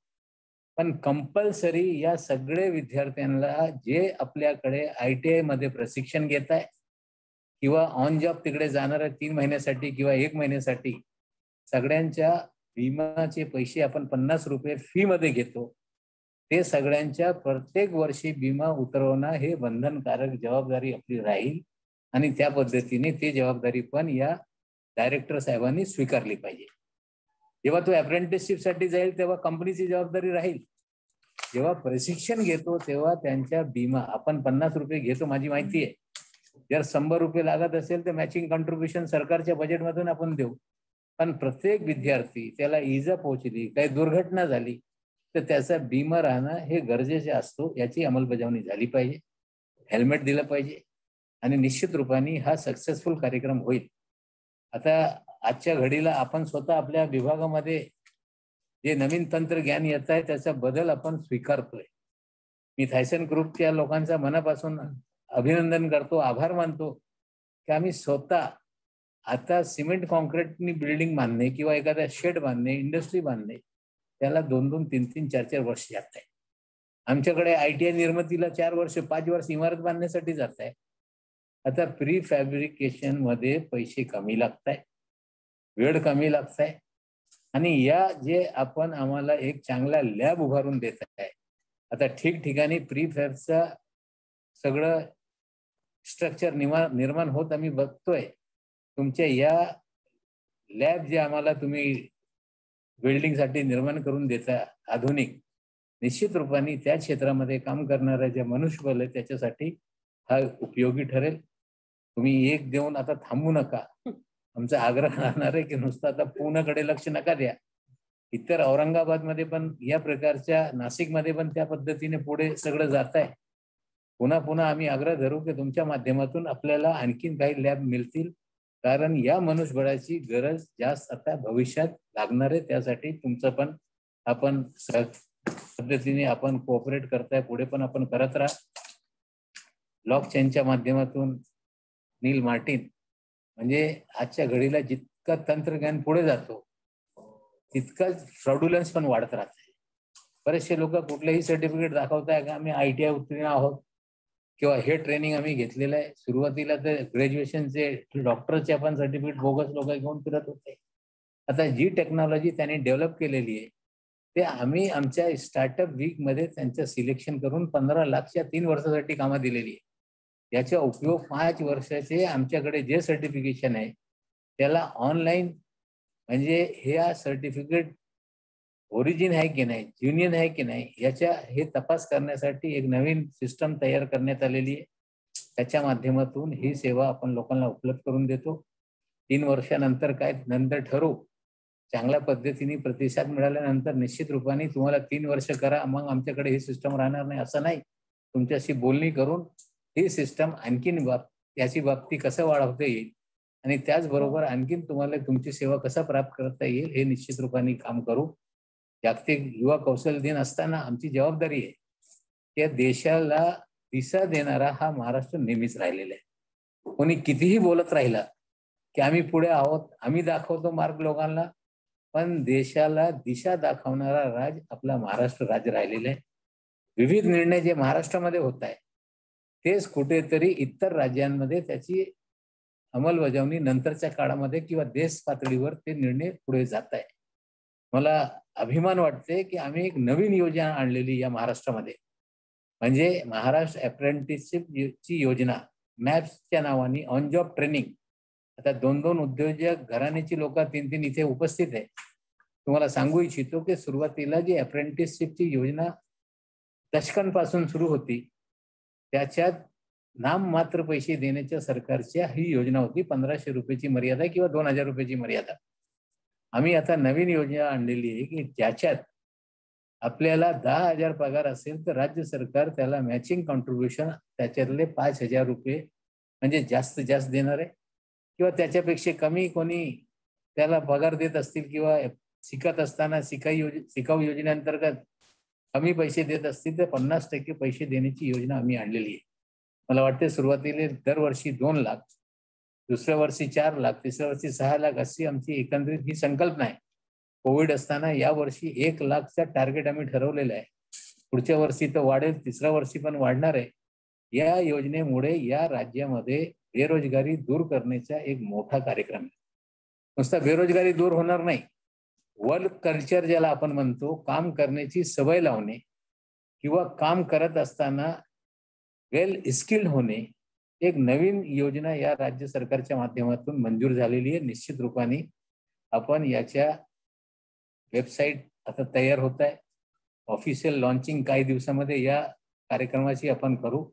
पण कंपल्सरी या सगळे विद्यार्थ्यांना जे आपल्याकडे ITI मध्ये प्रशिक्षण घेत आहे किंवा ऑन जॉब तिकडे जाणार आहे 3 महिन्यासाठी किंवा 1 महिन्यासाठी, सगळ्यांच्या विमाचे पैसे आपण 50 रुपये फी मध्ये घेतो. ते सगळ्यांच्या प्रत्येक वर्षी विमा उतरवणं हे बंधनकारक जबाबदारी आपली राहील आणि त्या पद्धतीने ती जबाबदारी पण या डायरेक्टर साहेबांनी स्वीकारली पाहिजे. जेव्हा तो अप्रेंटिसशिपसाठी जाईल तेव्हा कंपनीची जबाबदारी राहील. जेव्हा प्रशिक्षण घेतो तेव्हा त्यांच्या विमा आपण 50 रुपये घेतो, माझी माहिती आहे. जर 100 रुपये लागत असेल तर मॅचिंग कॉन्ट्रीब्युशन सरकारच्या बजेटमधून आपण देऊ. पण प्रत्येक विद्यार्थी त्याला इजा पोहोचली, काही दुर्घटना झाली तर त्याचा विमा राहणं हे गरजेचे असतो. याची अंमलबजावणी झाली पाहिजे, हेल्मेट दिलं पाहिजे आणि निश्चित रूपाने हा सक्सेसफुल कार्यक्रम होईल. आता आजच्या घडीला आपण स्वतः आपल्या विभागामध्ये जे नवीन तंत्रज्ञान येत आहे त्याचा बदल आपण स्वीकारतोय. मी थायसन ग्रुपच्या लोकांचा मनापासून अभिनंदन करतो, आभार मानतो की आम्ही स्वतः आता सिमेंट कॉन्क्रीटनी बिल्डिंग बांधणे किंवा एखादा शेड बांधणे, इंडस्ट्री बांधणे त्याला 2-2, 3-3, 4-4 वर्ष जात आहे. आमच्याकडे ITI निर्मितीला 4 वर्ष, 5 वर्ष इमारत बांधण्यासाठी जात आहे. आता प्री फॅब्रिकेशन मध्ये पैसे कमी लागत आहे, वेळ कमी लागत आहे आणि या जे आपण आम्हाला एक चांगला लॅब उभारून देत आहे. आता ठिकठिकाणी प्री फॅबचा सगळं स्ट्रक्चर निर्माण होत आम्ही बघतोय. तुमच्या या लॅब जे आम्हाला तुम्ही बिल्डिंगसाठी निर्माण करून देता आधुनिक, निश्चित रूपाने त्या क्षेत्रामध्ये काम करणाऱ्या ज्या मनुष्यबळ आहे त्याच्यासाठी हा उपयोगी ठरेल. तुम्ही एक देऊन आता थांबू नका. आमचा आग्रह राहणार आहे की नुसतं आता पुण्याकडे लक्ष नका द्या. इतर औरंगाबादमध्ये पण या प्रकारच्या, नाशिकमध्ये पण त्या पद्धतीने पुढे सगळं जात आहे. पुन्हा पुन्हा आम्ही आग्रह धरू की तुमच्या माध्यमातून आपल्याला आणखीन काही लॅब मिळतील, कारण या मनुष्यबळाची गरज जास्त आता भविष्यात लागणार आहे. त्यासाठी तुमचं पण आपण पद्धतीने आपण कोऑपरेट करताय, पुढे पण आपण करत राहा. ब्लॉकचेनच्या माध्यमातून नील मार्टिन म्हणजे आजच्या घडीला जितकं तंत्रज्ञान पुढे जातो तितकंच फ्रॉड्युलन्स पण वाढत राहते. बरेचसे लोक कुठलेही सर्टिफिकेट दाखवताय का आम्ही ITI उत्तीर्ण आहोत किंवा हे ट्रेनिंग आम्ही घेतलेलं आहे. सुरुवातीला तर ग्रॅज्युएशनचे, डॉक्टरचे आपण सर्टिफिकेट बोगस लोक घेऊन फिरत होते. आता जी टेक्नॉलॉजी त्यांनी डेव्हलप केलेली आहे ते आम्ही आमच्या स्टार्टअप वीक मध्ये त्यांचं सिलेक्शन करून 15 लाखच्या 3 वर्षासाठी कामं दिलेली आहे. याचा उपयोग 5 वर्षाचे आमच्याकडे जे सर्टिफिकेशन आहे त्याला ऑनलाईन, म्हणजे हे सर्टिफिकेट ओरिजिन आहे की नाही, युनियन आहे की नाही, याच्या हे तपास करण्यासाठी एक नवीन सिस्टम तयार करण्यात आलेली आहे. त्याच्या माध्यमातून ही सेवा आपण लोकांना उपलब्ध करून देतो. 3 वर्षानंतर काय नंतर ठरवू, चांगल्या पद्धतीने प्रतिसाद मिळाल्यानंतर निश्चित रूपाने तुम्हाला 3 वर्ष करा, मग आमच्याकडे ही सिस्टम राहणार नाही असं नाही. तुमच्याशी बोलणी करून ही सिस्टम आणखीन याची बाबती कसं वाढवता येईल आणि त्याचबरोबर आणखीन तुम्हाला तुमची सेवा कसा प्राप्त करता येईल हे निश्चित रूपाने काम करू. जागतिक युवा कौशल्य दिन असताना आमची जबाबदारी आहे त्या देशाला दिशा देणारा हा महाराष्ट्र नेहमीच राहिलेला आहे. कोणी कितीही बोलत राहिला की आम्ही पुढे आहोत, आम्ही दाखवतो मार्ग लोकांना, पण देशाला दिशा दाखवणारा राज आपला महाराष्ट्र राज्य राहिलेला आहे. विविध निर्णय जे महाराष्ट्रामध्ये होत आहे तेच कुठेतरी इतर राज्यांमध्ये त्याची अंमलबजावणी नंतरच्या काळामध्ये किंवा देश पातळीवर ते निर्णय पुढे जात आहे. मला अभिमान वाटते की आम्ही एक नवीन योजना आणलेली या महाराष्ट्रामध्ये, म्हणजे महाराष्ट्र अप्रेंटिसशिप ची योजना, मॅप्सच्या नावाने ऑन जॉब ट्रेनिंग. आता 2-2 उद्योजक घराण्याची लोक 3-3 इथे उपस्थित आहे. तुम्हाला सांगू इच्छितो की सुरुवातीला जी अप्रेंटिसशिपची योजना दशकांपासून सुरू होती त्याच्यात नाममात्र पैसे देण्याच्या सरकारच्या ही योजना होती. 1500 रुपयाची मर्यादा किंवा 2000 रुपयाची मर्यादा. आम्ही आता नवीन योजना आणलेली आहे की ज्याच्यात आपल्याला 10,000 पगार असेल तर राज्य सरकार त्याला मॅचिंग कॉन्ट्रीब्युशन त्याच्यातले 5,000 रुपये म्हणजे जास्तीत जास्त देणार आहे, किंवा त्याच्यापेक्षा कमी कोणी त्याला पगार देत असतील किंवा शिकत असताना शिकाऊ योजनेअंतर्गत कमी पैसे देत असतील तर 50% पैसे देण्याची योजना आम्ही आणलेली आहे. मला वाटते सुरुवातीला दरवर्षी 2 लाख, दुसऱ्या वर्षी 4 लाख, तिसऱ्या वर्षी 6 लाख अशी आमची एकंदरीत ही संकल्पना आहे. कोविड असताना या वर्षी 1 लाखचा टार्गेट आम्ही ठरवलेला आहे. पुढच्या वर्षी तर वाढेल, तिसऱ्या वर्षी पण वाढणार आहे. या योजनेमुळे या राज्यामध्ये बेरोजगारी दूर करण्याचा एक मोठा कार्यक्रम आहे. नुसता बेरोजगारी दूर होणार नाही, वर्क कल्चर ज्याला आपण म्हणतो, काम करण्याची सवय लावणे किंवा काम करत असताना वेल स्किल्ड होणे, एक नवीन योजना या राज्य सरकारच्या माध्यमातून मंजूर झालेली आहे. निश्चित रूपाने आपण याच्या वेबसाईट आता तयार होत आहे. ऑफिशियल लॉन्चिंग काही दिवसामध्ये या कार्यक्रमाची आपण करू.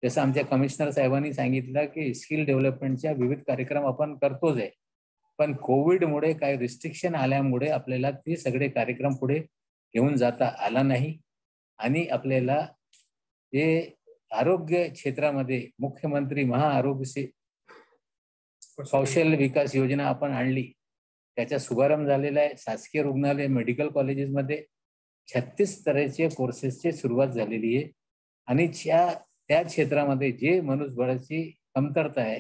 जसं आमच्या कमिशनर साहेबांनी सांगितलं की स्किल डेव्हलपमेंटच्या विविध कार्यक्रम आपण करतोच आहे, पण कोविडमुळे काही रिस्ट्रिक्शन आल्यामुळे आपल्याला ते सगळे कार्यक्रम पुढे घेऊन जाता आला नाही. आणि आपल्याला जे आरोग्य क्षेत्रामध्ये मुख्यमंत्री महाआरोग्य कौशल्य विकास योजना आपण आणली, त्याचा शुभारंभ झालेला आहे. शासकीय रुग्णालय, मेडिकल कॉलेजेसमध्ये 36 तऱ्हेचे कोर्सेसची सुरुवात झालेली आहे. आणि त्या क्षेत्रामध्ये जे मनुष्यबळाची कमतरता आहे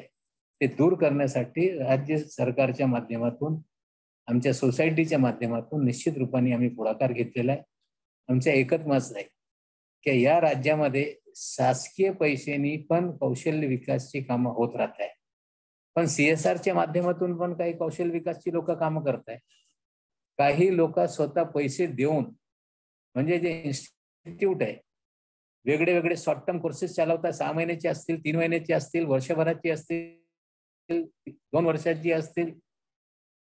ते दूर करण्यासाठी राज्य सरकारच्या माध्यमातून, आमच्या सोसायटीच्या माध्यमातून निश्चित रूपाने आम्ही पुढाकार घेतलेला आहे. आमचं एकच मत आहे की या राज्यामध्ये शासकीय पैशांनी पण कौशल्य विकासची कामं होत राहत आहे, पण CSRच्या माध्यमातून पण काही कौशल्य विकासची लोक कामं करत आहे. काही लोक स्वतः पैसे देऊन, म्हणजे जे इन्स्टिट्यूट आहे, वेगळे वेगळे शॉर्ट टर्म कोर्सेस चालवतात. 6 महिन्याचे असतील, 3 महिन्याचे असतील, वर्षभराची असतील, 2 वर्षाची असतील,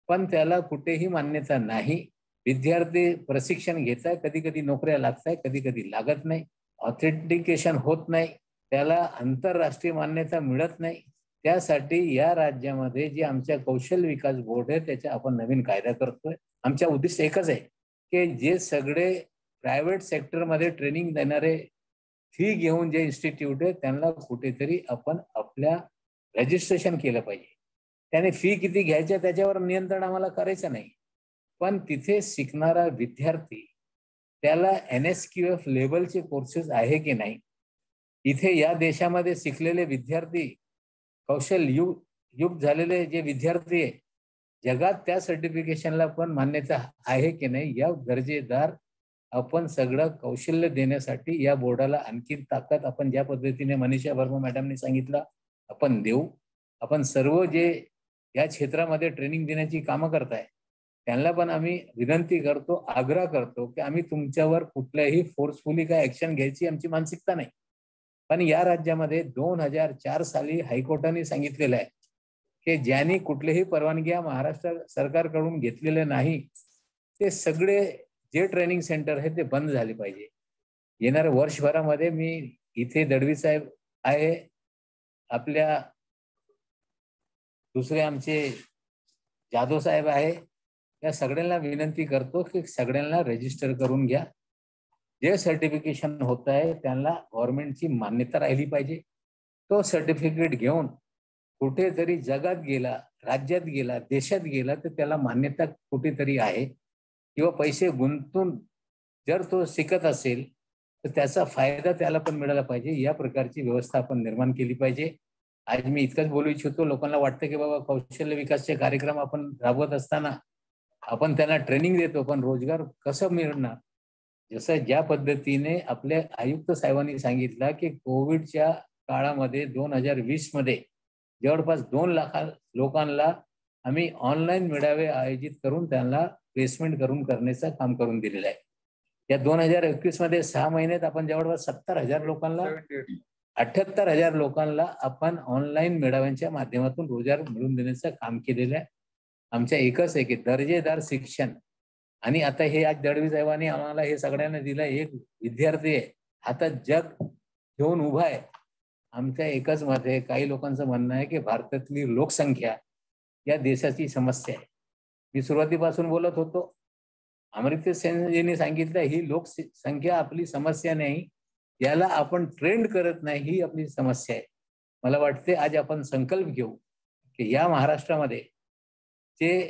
पण त्याला कुठेही मान्यता नाही. विद्यार्थी प्रशिक्षण घेत आहे, कधी कधी नोकऱ्या लागत आहे, कधी कधी लागत नाही, ऑथेंटिकेशन होत नाही, त्याला आंतरराष्ट्रीय मान्यता मिळत नाही. त्यासाठी या राज्यामध्ये जे आमच्या कौशल्य विकास बोर्ड आहे त्याचा आपण नवीन कायदा करतोय. आमचा उद्देश एकच आहे की जे सगळे प्रायव्हेट सेक्टरमध्ये ट्रेनिंग देणारे फी घेऊन जे इन्स्टिट्यूट आहे त्यांना कुठेतरी आपण आपल्या रजिस्ट्रेशन केलं पाहिजे. त्याने फी किती घ्यायच्या त्याच्यावर नियंत्रण आम्हाला करायचं नाही, पण तिथे शिकणारा विद्यार्थी त्याला NSQF लेवलचे कोर्सेस आहे की नाही. इथे या देशामध्ये शिकलेले विद्यार्थी, कौशल्य युक्त झालेले जे विद्यार्थी आहे, जगात त्या सर्टिफिकेशनला पण मान्यता आहे की नाही, या दर्जेदार आपण सगळं कौशल्य देण्यासाठी या बोर्डाला आणखी ताकद आपण ज्या पद्धतीने मनीषा वर्मा मॅडमने सांगितलं आपण देऊ. आपण सर्व जे या क्षेत्रामध्ये ट्रेनिंग देण्याची कामं करताय त्यांना पण आम्ही विनंती करतो, आग्रह करतो की आम्ही तुमच्यावर कुठल्याही फोर्सफुली काय ऍक्शन घ्यायची आमची मानसिकता नाही. पण या राज्यामध्ये 2004 साली हायकोर्टाने सांगितलेलं आहे की ज्यांनी कुठलेही परवानग्या महाराष्ट्र सरकारकडून घेतलेले नाही ते सगळे जे ट्रेनिंग सेंटर आहे ते बंद झाले पाहिजे. येणाऱ्या वर्षभरामध्ये मी इथे दळवी साहेब आहे, आपल्या दुसरे आमचे जाधव साहेब आहे, या सगळ्यांना विनंती करतो की सगळ्यांना रजिस्टर करून घ्या. जे सर्टिफिकेशन होत आहे त्यांना गव्हर्नमेंटची मान्यता राहिली पाहिजे. तो सर्टिफिकेट घेऊन कुठेतरी जगात गेला, राज्यात गेला, देशात गेला तर त्याला मान्यता कुठेतरी आहे किंवा पैसे गुंतून जर तो शिकत असेल तर त्याचा फायदा त्याला पण मिळाला पाहिजे. या प्रकारची व्यवस्था आपण निर्माण केली पाहिजे. आज मी इतकंच बोलू इच्छितो. लोकांना वाटतं की बाबा कौशल्य विकासचे कार्यक्रम आपण राबवत असताना आपण त्यांना ट्रेनिंग देतो, पण रोजगार कसं मिळणार? जसं ज्या पद्धतीने आपल्या आयुक्त साहेबांनी सांगितलं की कोविडच्या काळामध्ये 2020 मध्ये जवळपास 2 लाख लोकांना आम्ही ऑनलाईन मेळावे आयोजित करून त्यांना प्लेसमेंट करून करण्याचं काम करून दिलेलं आहे. या 2021 मध्ये 6 महिन्यात आपण जवळपास 70,000 लोकांना 78,000 लोकांना आपण ऑनलाईन मेळाव्यांच्या माध्यमातून रोजगार मिळवून देण्याचं काम केलेलं आहे. आमच्या एकच आहे की दर्जेदार शिक्षण. आणि आता हे आज दळवी साहेबांनी आम्हाला हे सगळ्यांना दिलं. एक विद्यार्थी आहे हातात जग घेऊन उभा आहे. आमच्या एकच मत आहे, काही लोकांचं म्हणणं आहे की भारतातली लोकसंख्या या देशाची समस्या आहे. मी सुरुवातीपासून बोलत होतो, अमर्त्य सेनजींनी सांगितलं ही लोकसंख्या आपली समस्या नाही, याला आपण ट्रेंड करत नाही ही आपली समस्या आहे. मला वाटते आज आपण संकल्प घेऊ की या महाराष्ट्रामध्ये जे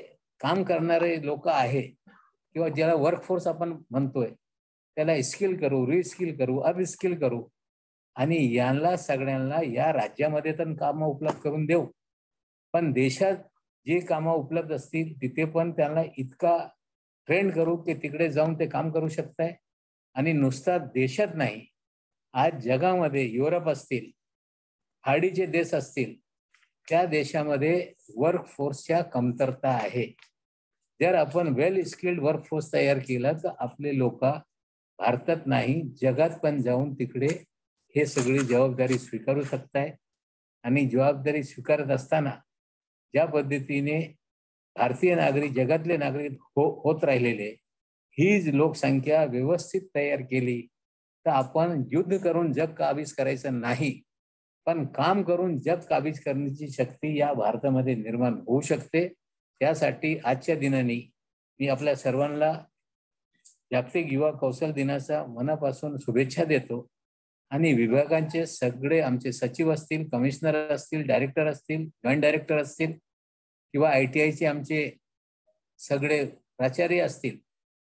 काम करणारे लोक आहे किंवा ज्याला वर्कफोर्स आपण म्हणतोय त्याला स्किल करू, रिस्किल करू, अपस्किल करू आणि यांना सगळ्यांना या राज्यामध्ये तर कामं उपलब्ध करून देऊ. पण देशात जे कामं उपलब्ध असतील तिथे पण त्यांना इतका ट्रेंड करू की तिकडे जाऊन ते काम करू शकताय. आणि नुसता देशात नाही, आज जगामध्ये युरोप असतील, खाडीचे देश असतील, त्या देशामध्ये वर्कफोर्सच्या कमतरता आहे. जर आपण वेल स्किल्ड वर्कफोर्स तयार केला तर आपले लोक भारतात नाही जगात पण जाऊन तिकडे हे सगळी जबाबदारी स्वीकारू शकताय. आणि जबाबदारी स्वीकारत असताना ज्या पद्धतीने भारतीय नागरिक जगातले नागरिक होत राहिलेले, ही लोकसंख्या व्यवस्थित तयार केली तर आपण युद्ध करून जग काबीज करायचं नाही, पण काम करून जग काबीज करण्याची शक्ती या भारतामध्ये निर्माण होऊ शकते. त्यासाठी आजच्या दिनाने मी आपल्या सर्वांना जागतिक युवा कौशल दिनाचा मनापासून शुभेच्छा देतो. आणि विभागांचे सगळे आमचे सचिव असतील, कमिशनर असतील, डायरेक्टर असतील, जॉईंट डायरेक्टर असतील किंवा ITIचे आमचे सगळे प्राचार्य असतील,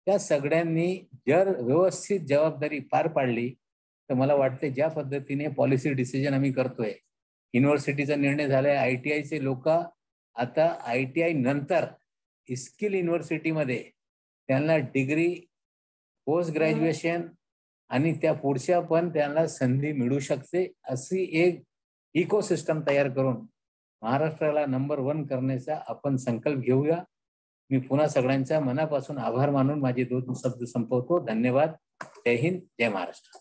त्या सगळ्यांनी जर व्यवस्थित जबाबदारी पार पाडली तर मला वाटते ज्या पद्धतीने पॉलिसी डिसिजन आम्ही करतोय, युनिव्हर्सिटीचा निर्णय झालाय, ITIचे लोक आता ITI नंतर स्किल युनिव्हर्सिटीमध्ये त्यांना डिग्री, पोस्ट ग्रॅज्युएशन आणि त्या पुढच्या पण त्यांना संधी मिळू शकते. अशी एक इकोसिस्टम तयार करून महाराष्ट्राला नंबर 1 करण्याचा आपण संकल्प घेऊया. मी पुन्हा सगळ्यांचा मनापासून आभार मानून माझे 2 शब्द संपवतो. धन्यवाद. जय हिंद, जय महाराष्ट्र.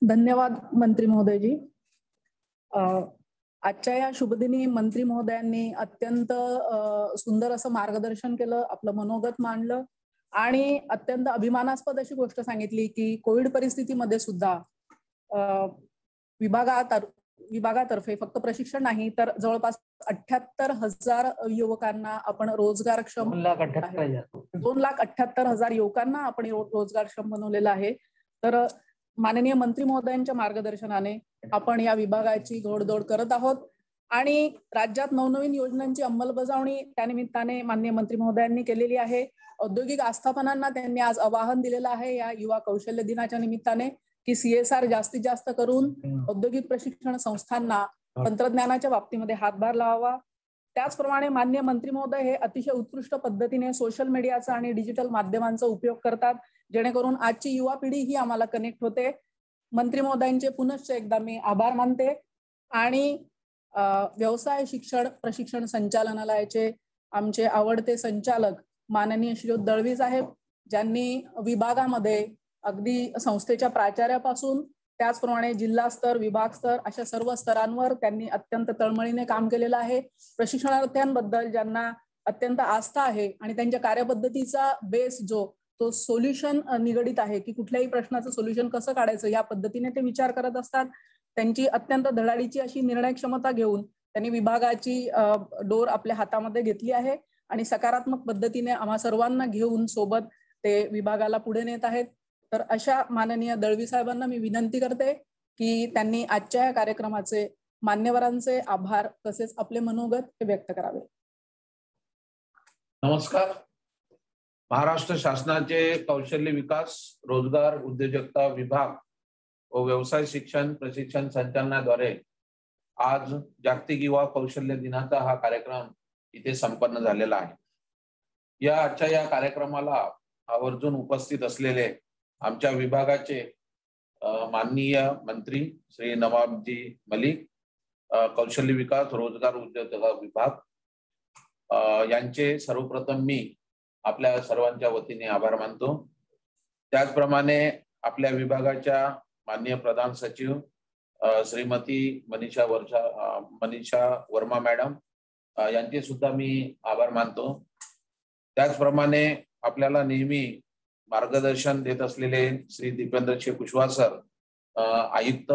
धन्यवाद मंत्री महोदयजी. आजच्या या शुभदिनी मंत्री महोदयांनी अत्यंत सुंदर असं मार्गदर्शन केलं, आपलं मनोगत मांडलं आणि अत्यंत अभिमानास्पद अशी गोष्ट सांगितली की कोविड परिस्थितीमध्ये सुद्धा विभागातर्फे फक्त प्रशिक्षण नाही तर जवळपास 78,000 युवकांना आपण रोजगारक्षम 2,78,000 युवकांना आपण रोजगारक्षम बनवलेलं आहे. तर माननीय मंत्री महोदयांच्या मार्गदर्शनाने आपण या विभागाची घोडदौड करत आहोत आणि राज्यात नवनवीन योजनांची अंमलबजावणी त्यानिमित्ताने माननीय मंत्री महोदयांनी केलेली आहे. औद्योगिक आस्थापनांना त्यांनी आज आवाहन दिलेलं आहे या युवा कौशल्य दिनाच्या निमित्ताने की CSR जास्तीत जास्त करून औद्योगिक प्रशिक्षण संस्थांना तंत्रज्ञानाच्या बाबतीमध्ये हातभार लावावा. त्याचप्रमाणे माननीय मंत्री महोदय हे अतिशय उत्कृष्ट पद्धतीने सोशल मीडियाचा आणि डिजिटल माध्यमांचा उपयोग करतात, जेणेकरून आजची युवा पिढी ही आम्हाला कनेक्ट होते. मंत्री महोदयांचे पुनश्च एकदा मी आभार मानते आणि व्यवसाय शिक्षण प्रशिक्षण संचालनालयाचे आमचे आवडते संचालक माननीय श्री दळवी साहेब, ज्यांनी विभागामध्ये अगदी संस्थेच्या प्राचार्यापासून त्याचप्रमाणे जिल्हा स्तर, विभाग स्तर अशा सर्व स्तरांवर त्यांनी अत्यंत तळमळीने काम केलेलं आहे. प्रशिक्षणार्थ्यांबद्दल ज्यांना अत्यंत आस्था आहे आणि त्यांच्या कार्यपद्धतीचा बेस जो तो सोल्युशन निगडित आहे की कुठल्याही प्रश्नाचं सोल्युशन कसं काढायचं या पद्धतीने ते विचार करत असतात. त्यांची अत्यंत धडाडीची अशी निर्णय क्षमता घेऊन त्यांनी विभागाची डोर आपल्या हातामध्ये घेतली आहे आणि सकारात्मक पद्धतीने आम्हा सर्वांना घेऊन सोबत ते विभागाला पुढे नेत आहेत. तर अशा माननीय दळवी साहेबांना मी विनंती करते की त्यांनी आजच्या या कार्यक्रमाचे मान्यवरांचे आभार तसेच आपले मनोगत हे व्यक्त करावे. नमस्कार. महाराष्ट्र शासनाचे कौशल्य विकास, रोजगार, उद्योजकता विभाग व व्यवसाय शिक्षण प्रशिक्षण संचालनाद्वारे आज जागतिक युवा कौशल्य दिनाचा हा कार्यक्रम इथे संपन्न झालेला आहे. आजच्या या कार्यक्रमाला आवर्जून उपस्थित असलेले आमच्या विभागाचे माननीय मंत्री श्री नवाबजी मलिक, कौशल्य विकास, रोजगार, उद्योजकता विभाग यांचे सर्वप्रथम मी आपल्या सर्वांच्या वतीने आभार मानतो. त्याचप्रमाणे आपल्या विभागाच्या माननीय प्रधान सचिव श्रीमती मनीषा वर्मा मॅडम यांचे सुद्धा मी आभार मानतो. त्याचप्रमाणे आपल्याला नेहमी मार्गदर्शन देत असलेले श्री दीपेंद्र कुशवाहा सर, आयुक्त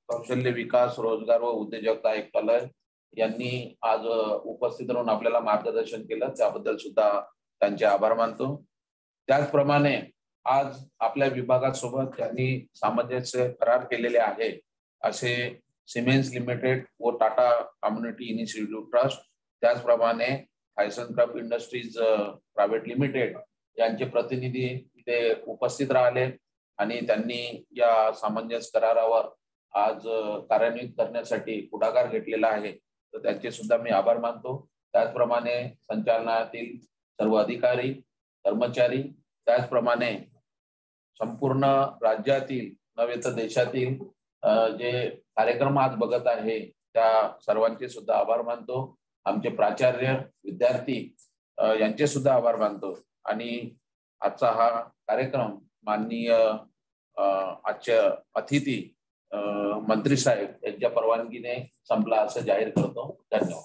कौशल्य विकास, रोजगार व उद्योजकता आयुक्तालय यांनी आज उपस्थित राहून आपल्याला मार्गदर्शन केलं, त्याबद्दल सुद्धा त्यांचे आभार मानतो. त्याचप्रमाणे आज आपल्या विभागासोबत त्यांनी सामंजस्य करार केलेले आहे असे सिमेन्स लिमिटेड व टाटा कम्युनिटी इनिशिएटिव्ह ट्रस्ट, त्याचप्रमाणे थायसनक्राफ्ट इंडस्ट्रीज प्रायव्हेट लिमिटेड यांचे प्रतिनिधी इथे उपस्थित राहिले आणि त्यांनी या सामंजस्य करारावर आज कार्यान्वित करण्यासाठी पुढाकार घेतलेला आहे, तर त्यांचे सुद्धा मी आभार मानतो. त्याचप्रमाणे संचालनातील सर्व अधिकारी, कर्मचारी, त्याचप्रमाणे संपूर्ण राज्यातील नव्हे तर देशातील जे कार्यक्रम आज बघत आहे त्या सर्वांचे सुद्धा आभार मानतो. आमचे प्राचार्य, विद्यार्थी यांचे सुद्धा आभार मानतो. आणि आजचा हा कार्यक्रम माननीय आजचे अतिथी मंत्री साहेब यांच्या परवानगीने संपला असं जाहीर करतो. धन्यवाद.